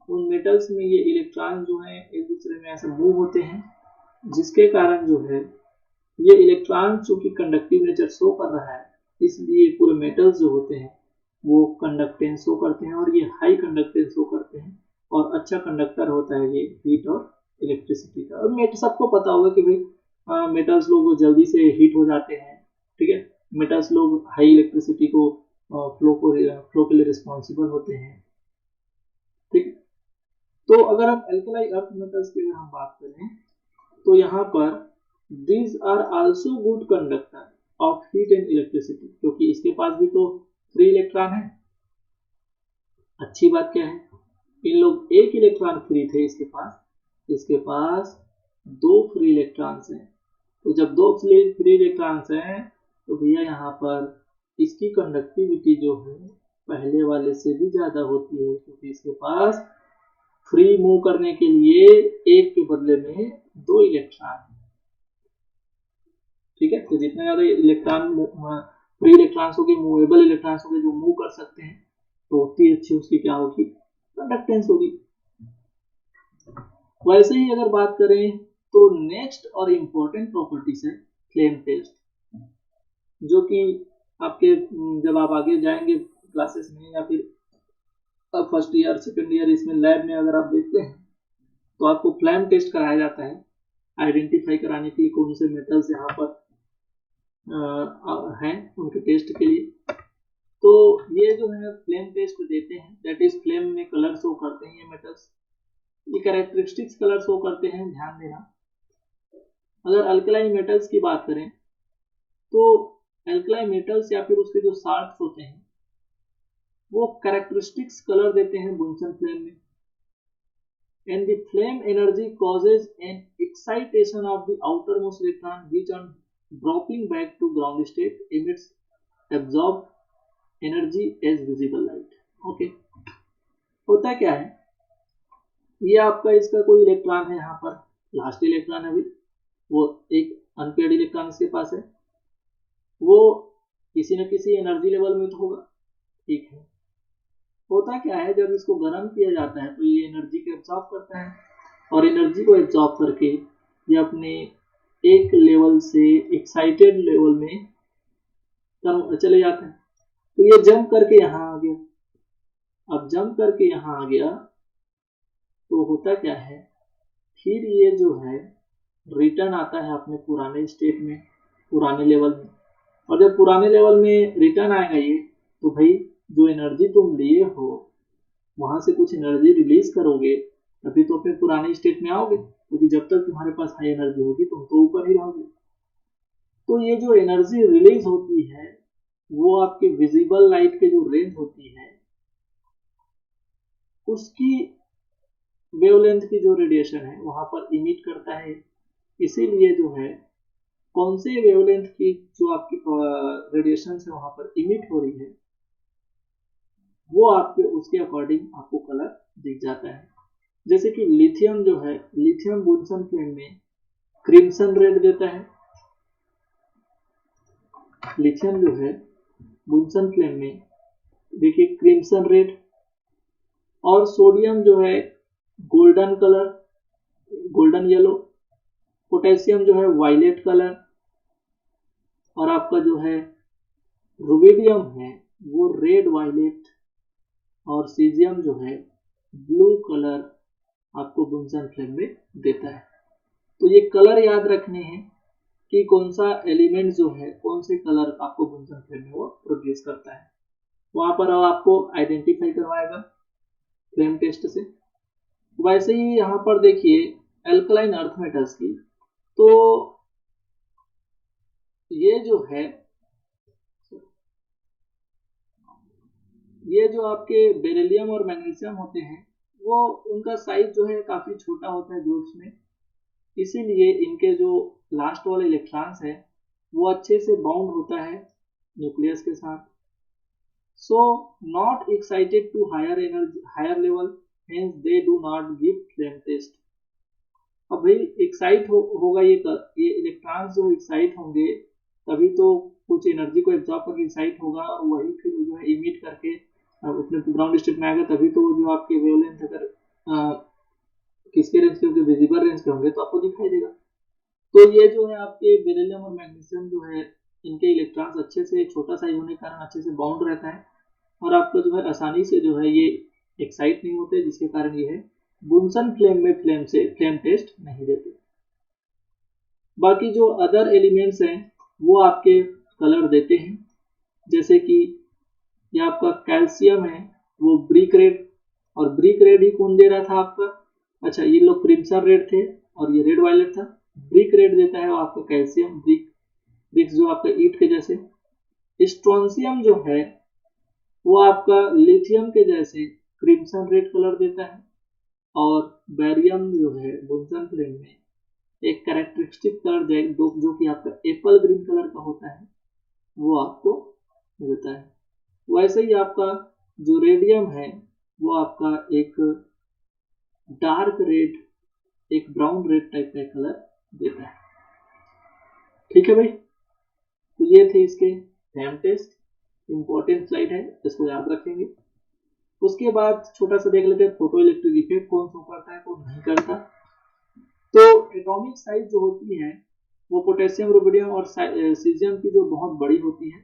उन मेटल्स में ये इलेक्ट्रॉन जो है एक दूसरे में ऐसे मूव होते हैं, जिसके कारण जो है ये इलेक्ट्रॉन चूंकि कंडक्टिव नेचर शो कर रहा है, इसलिए पूरे मेटल्स जो होते हैं वो कंडक्टेंस शो करते हैं, और ये हाई कंडक्टेंस शो करते हैं, और अच्छा कंडक्टर होता है ये हीट और इलेक्ट्रिसिटी का। और सबको पता होगा कि भाई मेटल्स लोग जल्दी से हीट हो जाते हैं। ठीक है, मेटल्स लोग हाई इलेक्ट्रिसिटी को फ्लो के लिए रिस्पॉन्सिबल होते हैं। ठीक, तो अगर हम एल्कलाई अर्थ मेटल्स की अगर हम बात करें तो यहाँ पर these are also good conductor of heat and electricity, क्योंकि इसके पास भी तो फ्री इलेक्ट्रॉन है। अच्छी बात क्या है, इन लोग एक इलेक्ट्रॉन फ्री थे, इसके पास 2 फ्री इलेक्ट्रॉन्स हैं। तो जब 2 फ्री इलेक्ट्रॉन्स हैं तो भैया यहाँ पर इसकी कंडक्टिविटी जो है पहले वाले से भी ज्यादा होती है, क्योंकि इसके पास फ्री मूव करने के लिए एक के बदले में 2 इलेक्ट्रॉन है। ठीक है, तो जितने ज्यादा इलेक्ट्रॉन फ्री इलेक्ट्रॉन्स हो गए, मूवेबल इलेक्ट्रॉन्स हो गए जो मूव कर सकते हैं, तो उतनी अच्छी उसकी क्या होगी, कंडक्टेंस होगी। वैसे ही अगर बात करें तो नेक्स्ट और इम्पोर्टेंट प्रॉपर्टीज है फ्लेम टेस्ट, जो कि आपके जब आप आगे जाएंगे क्लासेस में या फिर फर्स्ट ईयर सेकेंड ईयर इसमें लैब में अगर आप देखते हैं तो आपको फ्लेम टेस्ट कराया जाता है, आइडेंटिफाई कराने के लिए कौन से मेटल्स यहाँ पर हैं उनके टेस्ट के लिए। तो ये जो है फ्लेम टेस्ट देते हैं, दैट इज फ्लेम में कलर शो करते हैं ये मेटल्स, ये कैरेक्टरिस्टिक्स कलर शो करते हैं, ध्यान देना। अगर अल्कलाइन मेटल्स की बात करें तो अल्कलाइन मेटल्स या फिर उसके जो साल्ट्स होते हैं वो कैरेक्टरिस्टिक्स कलर देते हैं बुनसन फ्लेम में, and the flame energy causes an excitation of the outermost electron which on dropping back to ground state emits absorbed energy as visible light. Okay, होता क्या है, ये आपका इसका कोई इलेक्ट्रॉन है, यहाँ पर लास्ट इलेक्ट्रॉन है, अभी वो एक अनपेयर्ड इलेक्ट्रॉन इसके पास है, वो किसी न किसी एनर्जी लेवल में तो होगा, ठीक है। होता क्या है, जब इसको गर्म किया जाता है तो ये एनर्जी को एब्जॉर्ब करता है, और एनर्जी को एब्जॉर्ब करके ये अपने एक लेवल से एक्साइटेड लेवल में चले जाता है। तो ये जंप करके यहाँ आ गया, अब जंप करके यहाँ आ गया तो होता क्या है, फिर ये जो है रिटर्न आता है अपने पुराने स्टेट में, पुराने लेवल में, और जब पुराने लेवल में रिटर्न आएगा ये, तो भाई जो एनर्जी तुम लिए हो वहां से कुछ एनर्जी रिलीज करोगे तभी तो अपने पुराने स्टेट में आओगे, क्योंकि जब तक तुम्हारे पास हाई एनर्जी होगी तुम तो ऊपर ही रहोगे। तो ये जो एनर्जी रिलीज होती है वो आपके विजिबल लाइट के जो रेंज होती है उसकी वेवलेंथ की जो रेडिएशन है वहां पर इमिट करता है। इसीलिए जो है कौन से वेवलेंथ की जो आपकी रेडिएशन है वहां पर इमिट हो रही है वो आपके उसके अकॉर्डिंग आपको कलर दिख जाता है। जैसे कि लिथियम जो है, लिथियम बुनसन फ्लेम में क्रिम्सन रेड देता है, लिथियम जो है बुनसन फ्लेम में देखिए क्रिम्सन रेड, और सोडियम जो है golden colour, golden yellow, potassium जो है वायलेट कलर, और आपका जो है रुबिडियम है वो रेड वायलेट, और सीजियम जो है ब्लू कलर आपको बुनसन फ्लेम में देता है। तो ये कलर याद रखने हैं कि कौन सा एलिमेंट जो है कौन से कलर आपको बुनसन फ्लेम में वो प्रोड्यूस करता है, वहां पर आपको आइडेंटिफाई करवाएगा फ्लेम टेस्ट से। वैसे ही यहाँ पर देखिए एल्कलाइन अर्थ मेटल्स की, तो ये जो है ये जो आपके बेरिलियम और मैग्नीशियम होते हैं वो उनका साइज जो है काफी छोटा होता है ग्रुप्स में, इसीलिए इनके जो लास्ट वाले इलेक्ट्रॉन्स है वो अच्छे से बाउंड होता है न्यूक्लियस के साथ, so not excited to higher level, hence they do not give flame test. अब भाई एक्साइट होगा ये इलेक्ट्रॉन्स जो एक्साइट होंगे तभी तो कुछ एनर्जी को एब्जॉर्ब करके एक्साइट होगा, और वही फिर जो है इमिट करके अपने ग्राउंड स्टेट में आएगा, तभी तो जो आपके वेवलेंथ अगर किसके रेंज के होंगे, विजिबल रेंज के होंगे तो आपको दिखाई देगा। तो ये जो है आपके बेरिलियम और मैग्नीशियम जो है इनके इलेक्ट्रॉन्स अच्छे से छोटा साइज होने के कारण अच्छे से बाउंड रहता है, और आपका जो है आसानी से जो है ये एक्साइट नहीं होते, जिसके कारण ये है बुनसन फ्लेम में फ्लेम टेस्ट नहीं देते। बाकी जो अदर एलिमेंट्स हैं वो आपके कलर देते हैं, जैसे कि ये आपका कैल्शियम है वो ब्रिक रेड, और ब्रिक रेड ही कौन दे रहा था आपका, अच्छा ये लोग क्रिम्सन रेड थे और ये रेड वायलेट था, ब्रिक रेड देता है वो आपका कैल्शियम, ब्रिक्स जो आपका ईट के जैसे। स्ट्रोंसियम जो है वो आपका लिथियम के जैसे क्रिम्सन रेड कलर देता है, और बैरियम जो है बुनसन फ्लेम में एक कैरेक्टरिस्टिक कलर जो कि आपका एप्पल ग्रीन कलर का होता है वो आपको मिलता है। वैसे ही आपका जो रेडियम है वो आपका एक डार्क रेड, एक ब्राउन रेड टाइप का कलर देता है। ठीक है भाई, तो ये थे इसके फ्लेम टेस्ट, इंपॉर्टेंट स्लाइड है, इसको याद रखेंगे। उसके बाद छोटा सा देख लेते हैं फोटो इलेक्ट्रिक इफेक्ट कौन शो करता है कौन नहीं करता। तो एटॉमिक साइज जो होती है वो पोटेशियम, रुबिडियम और सीजियम की जो बहुत बड़ी होती है,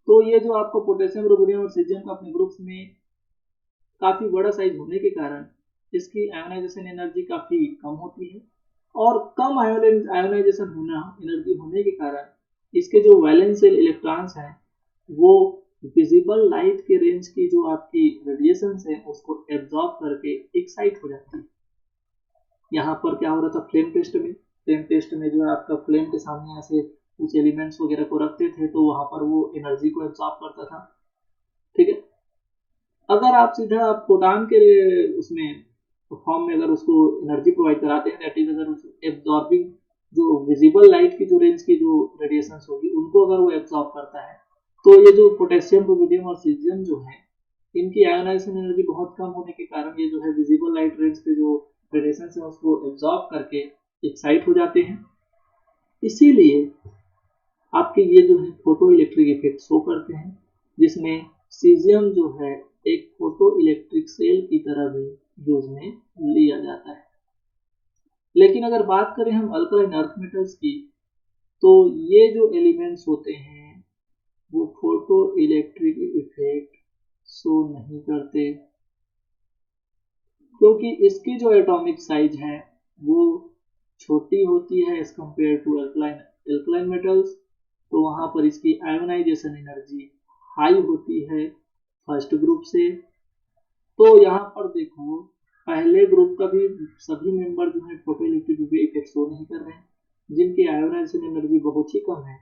तो ये जो आपको पोटेशियम, रुबिडियम और सीजियम का अपने ग्रुप्स में काफी बड़ा साइज होने के कारण इसकी आयोनाइजेशन एनर्जी काफी कम होती है, और कम आयोनाइजेशन होना एनर्जी होने के कारण इसके जो वैलेंस शेल इलेक्ट्रॉन्स हैं वो विजिबल लाइट के रेंज की जो आपकी रेडिएशंस है उसको एब्जॉर्ब करके एक्साइट हो जाती है। यहाँ पर क्या हो रहा था फ्लेम टेस्ट में जो है आपका फ्लेम के सामने ऐसे कुछ एलिमेंट्स वगैरह को रखते थे तो वहां पर वो एनर्जी को एब्जॉर्ब करता था। ठीक है, अगर आप सीधा फोटॉन के उसमें फॉर्म में अगर उसको एनर्जी प्रोवाइड कराते हैं, दैट इज अगर उस एब्जॉर्बिंग जो विजिबल लाइट की जो रेंज की जो रेडिएशंस होगी उनको अगर वो एब्जॉर्ब करता है तो ये जो पोटेशियम, रुबिडियम और सीजियम जो है इनकी आयोनाइजेशन एनर्जी बहुत कम होने के कारण ये जो है विजिबल लाइट रेंज के जो रेडिएशन है उसको एब्जॉर्ब करके एक्साइट हो जाते हैं। इसीलिए आपके ये जो है फोटो इलेक्ट्रिक इफेक्ट शो करते हैं, जिसमें सीजियम जो है एक फोटो इलेक्ट्रिक सेल की तरह भी यूज में लिया जाता है। लेकिन अगर बात करें हम अल्कलाइन अर्थ मेटल्स की तो ये जो एलिमेंट्स होते हैं वो फोटो इलेक्ट्रिक इफेक्ट शो नहीं करते, क्योंकि इसकी जो एटॉमिक साइज है वो छोटी होती है as compare to alkaline metals. तो वहां पर इसकी आयोनाइजेशन एनर्जी हाई होती है फर्स्ट ग्रुप से। तो यहाँ पर देखो पहले ग्रुप का भी सभी मेंबर जो है फोटो इलेक्ट्रिक इफेक्ट शो नहीं कर रहे हैं, जिनकी आयोनाइजेशन एनर्जी बहुत ही कम है।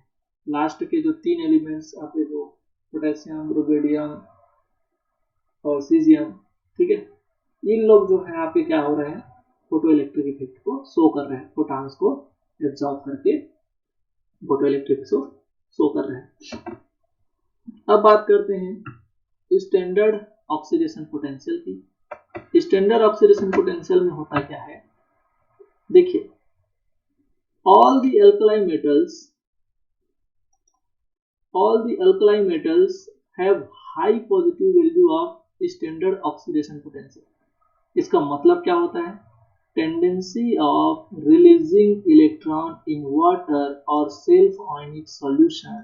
लास्ट के जो 3 एलिमेंट्स आपके जो पोटेशियम, रुबिडियम और सीजियम, ठीक है, इन लोग जो है आपके क्या हो रहे हैं फोटो इलेक्ट्रिक इफेक्ट को शो कर रहे हैं, फोटॉन्स को एब्जॉर्ब करके फोटो इलेक्ट्रिक शो कर रहे हैं। अब बात करते हैं स्टैंडर्ड ऑक्सीडेशन पोटेंशियल की। स्टैंडर्ड ऑक्सीडेशन पोटेंशियल में होता क्या है, देखिए all the alkali metals have high positive value of standard oxidation potential। इसका मतलब क्या होता है, tendency of releasing electron in water or self ionic solution।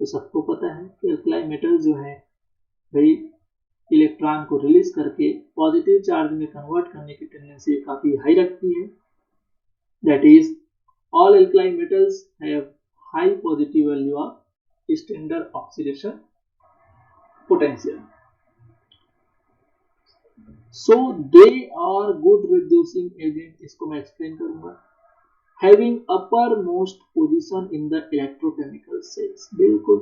तो सबको पता है कि अल्कलाई मेटल जो है भाई इलेक्ट्रॉन को रिलीज करके पॉजिटिव चार्ज में कन्वर्ट करने की टेंडेंसी काफी हाई रखती है। That is all alkali metals have high positive value of standard oxidation potential, so they are good reducing agent। इसको मैं एक्सप्लेन करूंगा। having uppermost position in the electrochemical cells, बिल्कुल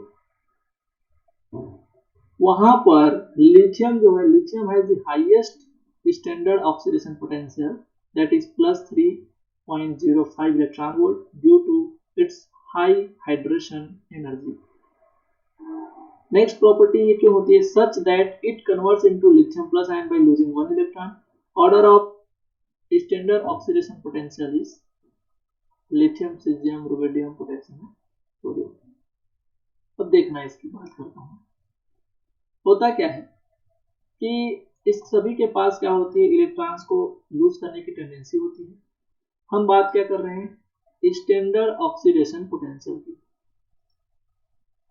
वहां पर लिथियम जो है, lithium has the highest standard oxidation potential that is +3.05 electron volt due to its high hydration energy. Next property ये क्यों होती है, such that it converts into lithium plus ion by losing 1 electron. Order of standard oxidation potential is lithium, caesium, rubidium, potassium, sodium. अब देखना इसकी बात करता हूँ। होता क्या है कि इस सभी के पास क्या होती है, इलेक्ट्रॉन्स को लूज करने की टेंडेंसी होती है। हम बात क्या कर रहे हैं, स्टैंडर्ड ऑक्सीडेशन पोटेंशियल की।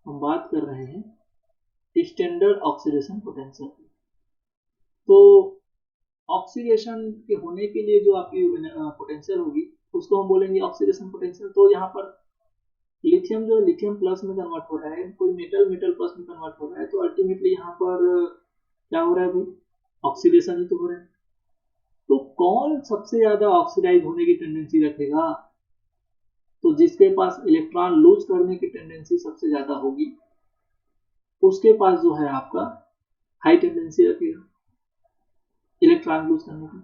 हम बात कर रहे हैं स्टैंडर्ड ऑक्सीडेशन पोटेंशियल की। तो ऑक्सीडेशन के होने के लिए जो आपकी पोटेंशियल होगी उसको हम बोलेंगे ऑक्सीडेशन पोटेंशियल। तो यहाँ पर लिथियम जो लिथियम प्लस में कन्वर्ट हो रहा है, कोई मेटल मेटल प्लस में कन्वर्ट हो रहा है, तो अल्टीमेटली यहाँ पर क्या हो रहा है भाई, ऑक्सीडेशन ही तो हो रहा है। तो कौन सबसे ज्यादा ऑक्सीडाइज होने की टेंडेंसी रखेगा, तो जिसके पास इलेक्ट्रॉन लूज करने की टेंडेंसी सबसे ज्यादा होगी उसके पास जो है आपका हाई टेंडेंसी रखेगा इलेक्ट्रॉन लूज करने की।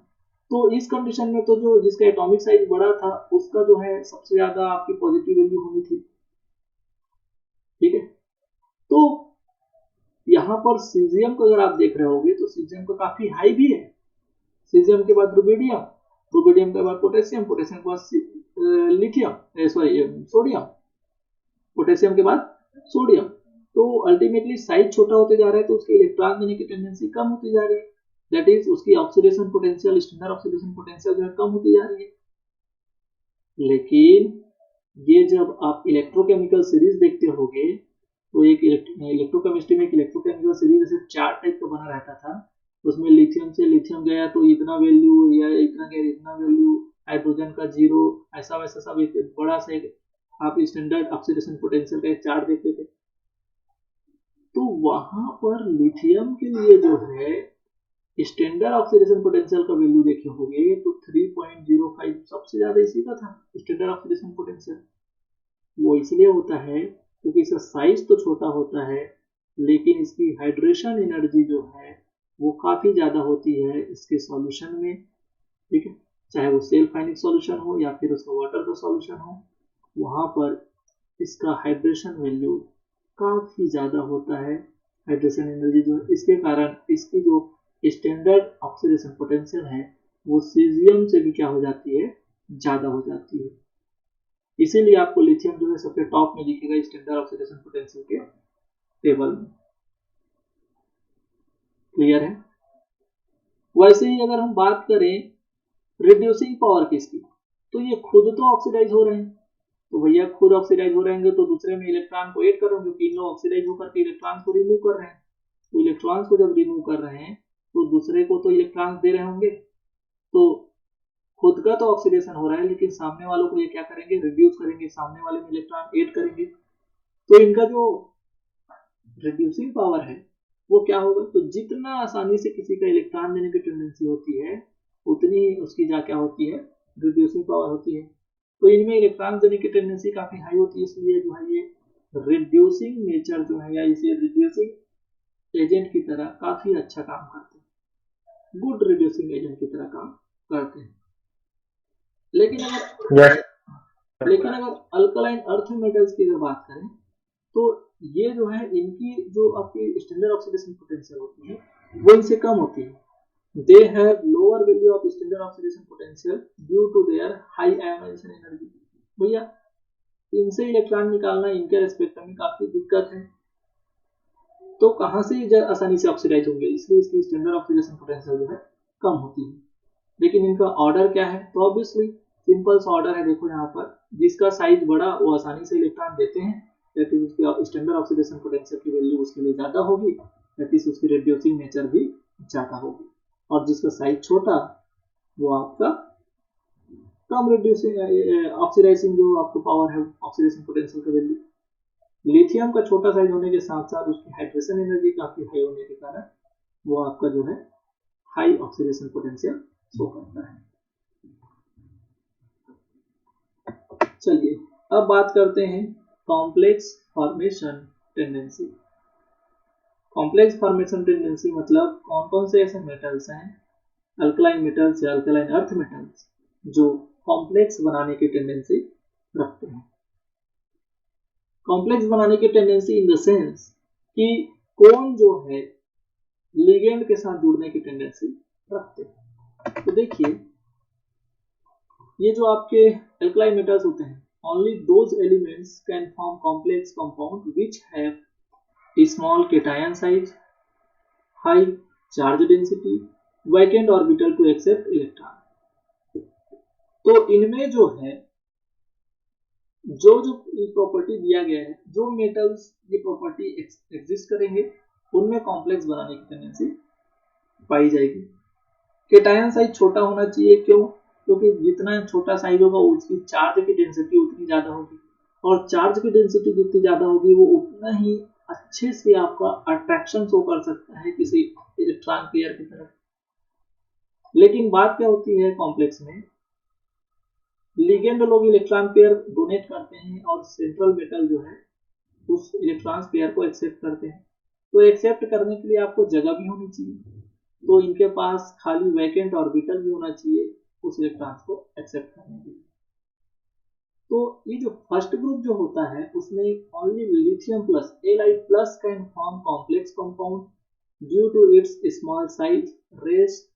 तो इस कंडीशन में तो जो जिसका एटॉमिक साइज बड़ा था उसका जो है सबसे ज्यादा आपकी पॉजिटिव वैल्यू होनी थी, ठीक है। तो यहाँ पर सीजियम को अगर आप देख रहे होगे तो सीजियम का काफी हाई भी है। सीजियम के बाद रुबिडियम, रुबिडियम के बाद पोटेशियम, पोटेशियम के बाद लिथियम सोडियम, पोटेशियम के बाद सोडियम। तो अल्टीमेटली साइज छोटा होते जा रहा है तो उसके इलेक्ट्रॉन देने की टेंडेंसी कम होती जा रही है। दैट इज उसकी oxidation potential, standard oxidation potential जो है कम होती जा रही है। लेकिन ये जब आप इलेक्ट्रोकेमिकल सीरीज देखते होगे तो एक इलेक्ट्रोकेमिस्ट्री में एक इलेक्ट्रोकेमिकल सीरीज जैसे चार्ट टाइप का बना रहता था, उसमें लिथियम से लिथियम गया तो इतना वैल्यू, या इतना गया इतना वैल्यू, हाइड्रोजन का 0, ऐसा वैसा सब एक बड़ा सा एक आप स्टैंडर्ड ऑक्सीडेशन पोटेंशियल का एक चार्ट देखते थे, तो वहां पर लिथियम के लिए जो है स्टैंडर्ड ऑक्सीडेशन पोटेंशियल का वैल्यू देखे होंगे तो 3.05 सबसे ज्यादा इसी का था स्टैंडर्ड ऑक्सीडेशन पोटेंशियल। वो इसलिए होता है क्योंकि इसका साइज तो छोटा होता है, लेकिन इसकी हाइड्रेशन एनर्जी जो है वो काफी ज्यादा होती है इसके सॉल्यूशन में, ठीक है, चाहे वो सेल्फ आयनिक सॉल्यूशन हो या फिर उसका वाटर का सॉल्यूशन हो, वहां पर इसका हाइड्रेशन वैल्यू काफी ज्यादा होता है, हाइड्रेशन एनर्जी जो है, इसके कारण इसकी जो स्टैंडर्ड ऑक्सीडेशन पोटेंशियल है वो सीजियम से भी क्या हो जाती है, ज्यादा हो जाती है। इसीलिए आपको लिथियम जो है सबसे टॉप में दिखेगा स्टैंडर्ड ऑक्सीडेशन पोटेंशियल के टेबल में। क्लियर है? वैसे ही अगर हम बात करें रिड्यूसिंग पावर की इसकी, तो ये खुद तो ऑक्सीडाइज हो रहे हैं, तो भैया खुद ऑक्सीडाइज हो रहे हैं तो दूसरे में इलेक्ट्रॉन को ऐड करो, क्योंकि इन लोग ऑक्सीडाइज होकर के इलेक्ट्रॉन को रिमूव कर रहे हैं, तो इलेक्ट्रॉन को जब रिमूव कर रहे हैं तो दूसरे को तो इलेक्ट्रॉन दे रहे होंगे, तो खुद का तो ऑक्सीडेशन हो रहा है, लेकिन सामने वालों को ये क्या करेंगे, रिड्यूस करेंगे, सामने वाले में इलेक्ट्रॉन ऐड करेंगे, तो इनका जो रिड्यूसिंग पावर है वो क्या होगा, तो जितना आसानी से किसी का इलेक्ट्रॉन देने की टेंडेंसी होती है उतनी उसकी क्या होती है, रिड्यूसिंग पावर होती है। तो इनमें इलेक्ट्रॉन देने की टेंडेंसी काफी हाई होती है, इसलिए जो है ये रिड्यूसिंग नेचर जो है या इसे रिड्यूसिंग एजेंट की तरह काफी अच्छा काम करते हैं, गुड रिड्यूसिंग एजेंट की तरह काम करते हैं। लेकिन अगर अल्कलाइन अर्थ मेटल्स की अगर बात करें तो ये जो है इनकी जो आपकी स्टैंडर्ड ऑक्सीडेशन पोटेंशियल होती है वो इनसे कम होती है, they have lower value of standard oxidation potential due to their high ionization energy। भैया इनसे इलेक्ट्रॉन निकालना इनके रेस्पेक्ट में काफी दिक्कत है, तो कहां से आसानी से ऑक्सीडाइज होंगे, इसलिए इसकी स्टैंडर्ड ऑक्सीडेशन पोटेंशियल जो है कम होती है। लेकिन इनका ऑर्डर क्या है, तो ऑब्वियसली सिंपल सा ऑर्डर है, देखो यहाँ पर जिसका साइज बड़ा वो आसानी से इलेक्ट्रॉन देते हैं, दैट इज उसकी स्टैंडर्ड ऑक्सीडेशन पोटेंशियल की वैल्यू उसके लिए ज्यादा होगी, दैट इज उसकी रिड्यूसिंग नेचर भी ज्यादा होगी, और जिसका साइज छोटा वो आपका कम रिड्यूसिंग ऑक्सीडाइजिंग जो आपको पावर है ऑक्सीडेशन पोटेंशियल का वैल्यू। लिथियम का छोटा साइज होने के साथ साथ उसकी हाइड्रेशन एनर्जी काफी हाई होने के कारण वो आपका जो है हाई ऑक्सीडेशन पोटेंशियल शो करता है। चलिए अब बात करते हैं complex formation tendency. Complex formation tendency मतलब कौन कौन से ऐसे मेटल्स हैं, अल्कलाइन मेटल्स या अल्कलाइन अर्थ मेटल्स, जो कॉम्प्लेक्स बनाने की टेंडेंसी रखते हैं। कॉम्प्लेक्स बनाने की टेंडेंसी इन द सेंस कि कौन जो है लिगेंड के साथ जुड़ने की टेंडेंसी रखते हैं। तो देखिए ये जो आपके अल्कलाइन मेटल्स होते हैं, only those elements can form complex compound which have a small cation size, high charge density, vacant orbital to accept electron। तो इनमें जो है जो प्रॉपर्टी दिया गया है, जो मेटल्स ये प्रॉपर्टी एग्जिस्ट करेंगे उनमें कॉम्प्लेक्स बनाने की टेंडेंसी पाई जाएगी। केटायन साइज छोटा होना चाहिए, क्यों, क्योंकि जितना छोटा साइज होगा उसकी चार्ज की डेंसिटी उतनी ज्यादा होगी, और चार्ज की डेंसिटी जितनी ज्यादा होगी वो उतना ही अच्छे से आपका अट्रैक्शन शो कर सकता है किसी इलेक्ट्रॉन पेयर की तरफ। लेकिन बात क्या होती है कॉम्प्लेक्स में, लिगेंड लोग इलेक्ट्रॉन पेयर डोनेट करते हैं और सेंट्रल मेटल जो है उस इलेक्ट्रॉन पेयर को एक्सेप्ट करते हैं, तो एक्सेप्ट करने के लिए आपको जगह भी होनी चाहिए, तो इनके पास खाली वैकेंट ऑर्बिटल भी होना चाहिए उस इलेक्ट्रॉन को एक्सेप्ट करने के लिए। तो ये जो फर्स्ट ग्रुप जो होता है उसमें only lithium plus Li plus can form complex compound due to its small size. Rest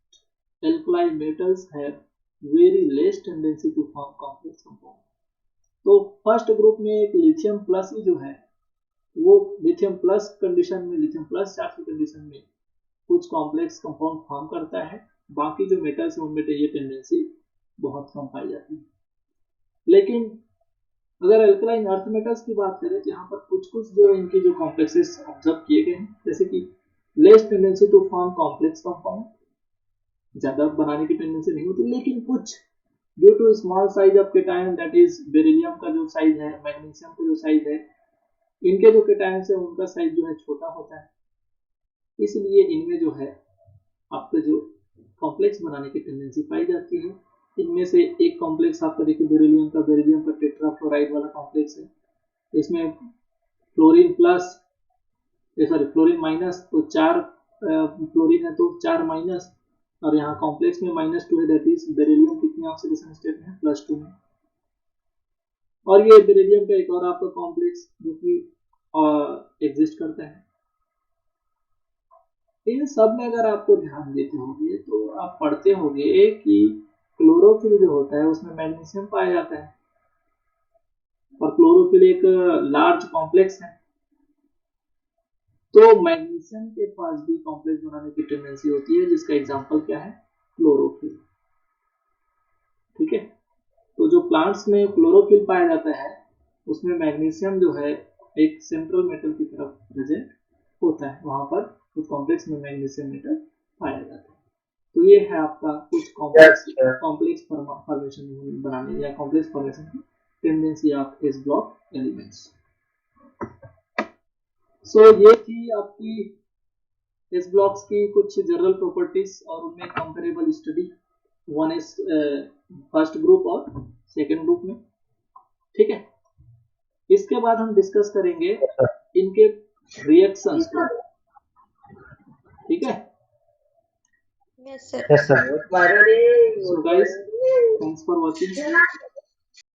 alkali metals have very less tendency to form complex compound। तो फर्स्ट ग्रुप में एक लिथियम प्लस ही जो है वो लिथियम प्लस कंडीशन में, lithium plus charge की condition में कुछ कॉम्प्लेक्स कंपाउंड फॉर्म करता है, बाकी जो मेटल्स हैं उनमें ये टेंडेंसी बहुत कम पाई जाती है। लेकिन अगर अल्कलाइन अर्थ मेटल्स की बात करें तो यहाँ पर कुछ जो इनके जो कॉम्प्लेक्सेस ऑब्जर्व किए गए हैं, जैसे कि less tendency to form complex compound, ज्यादा बनाने की टेंडेंसी नहीं होती, लेकिन कुछ due to small size of cation, that is beryllium का जो साइज है, मैग्नीशियम का जो साइज है, इनके जो केटायन है उनका साइज जो है छोटा होता है, इसलिए इनमें जो है आपको जो कॉम्प्लेक्स बनाने की टेंडेंसी पाई जाती है। इनमें से एक कॉम्प्लेक्स आपका देखिए बेरिलियम का टेट्राफ्लोराइड वाला कॉम्प्लेक्स है। इसमें fluorine plus, sorry fluorine minus, तो 4 फ्लोरीन है तो 4 माइनस, और यहाँ कॉम्प्लेक्स में -2 है, दैट इज बेरिलियम कितने ऑक्सीडेशन स्टेट में है, +2 में। और ये बेरिलियम का एक और आपका कॉम्प्लेक्स जो कि एग्जिस्ट करता है। इन सब में अगर आपको ध्यान देते होंगे तो आप पढ़ते होंगे कि क्लोरोफिल जो होता है उसमें मैग्नीशियम पाया जाता है, और क्लोरोफिल एक लार्ज कॉम्प्लेक्स है, तो मैग्नीशियम के पास भी कॉम्प्लेक्स बनाने की टेंडेंसी होती है, जिसका एग्जांपल क्या है, क्लोरोफिल। ठीक है, तो जो प्लांट्स में क्लोरोफिल पाया जाता है उसमें मैग्नीशियम जो है एक सेंट्रल मेटल की तरफ प्रेजेंट होता है, वहां पर उस कॉम्प्लेक्स में मैग्नीशियम मेटल पाया जाता है। तो ये है आपका कुछ कॉम्प्लेक्स फॉर्मेशन बनाने या कॉम्प्लेक्स फॉर्मेशन की tendency of S block elements. So ये थी आपकी एस ब्लॉक्स की कुछ जनरल प्रॉपर्टीज और उनमें comparable study, one is first group और सेकेंड ग्रुप में। ठीक है, इसके बाद हम डिस्कस करेंगे इनके रिएक्शंस को। ठीक है, Yes, sir. Yes, sir. So guys, thanks for watching.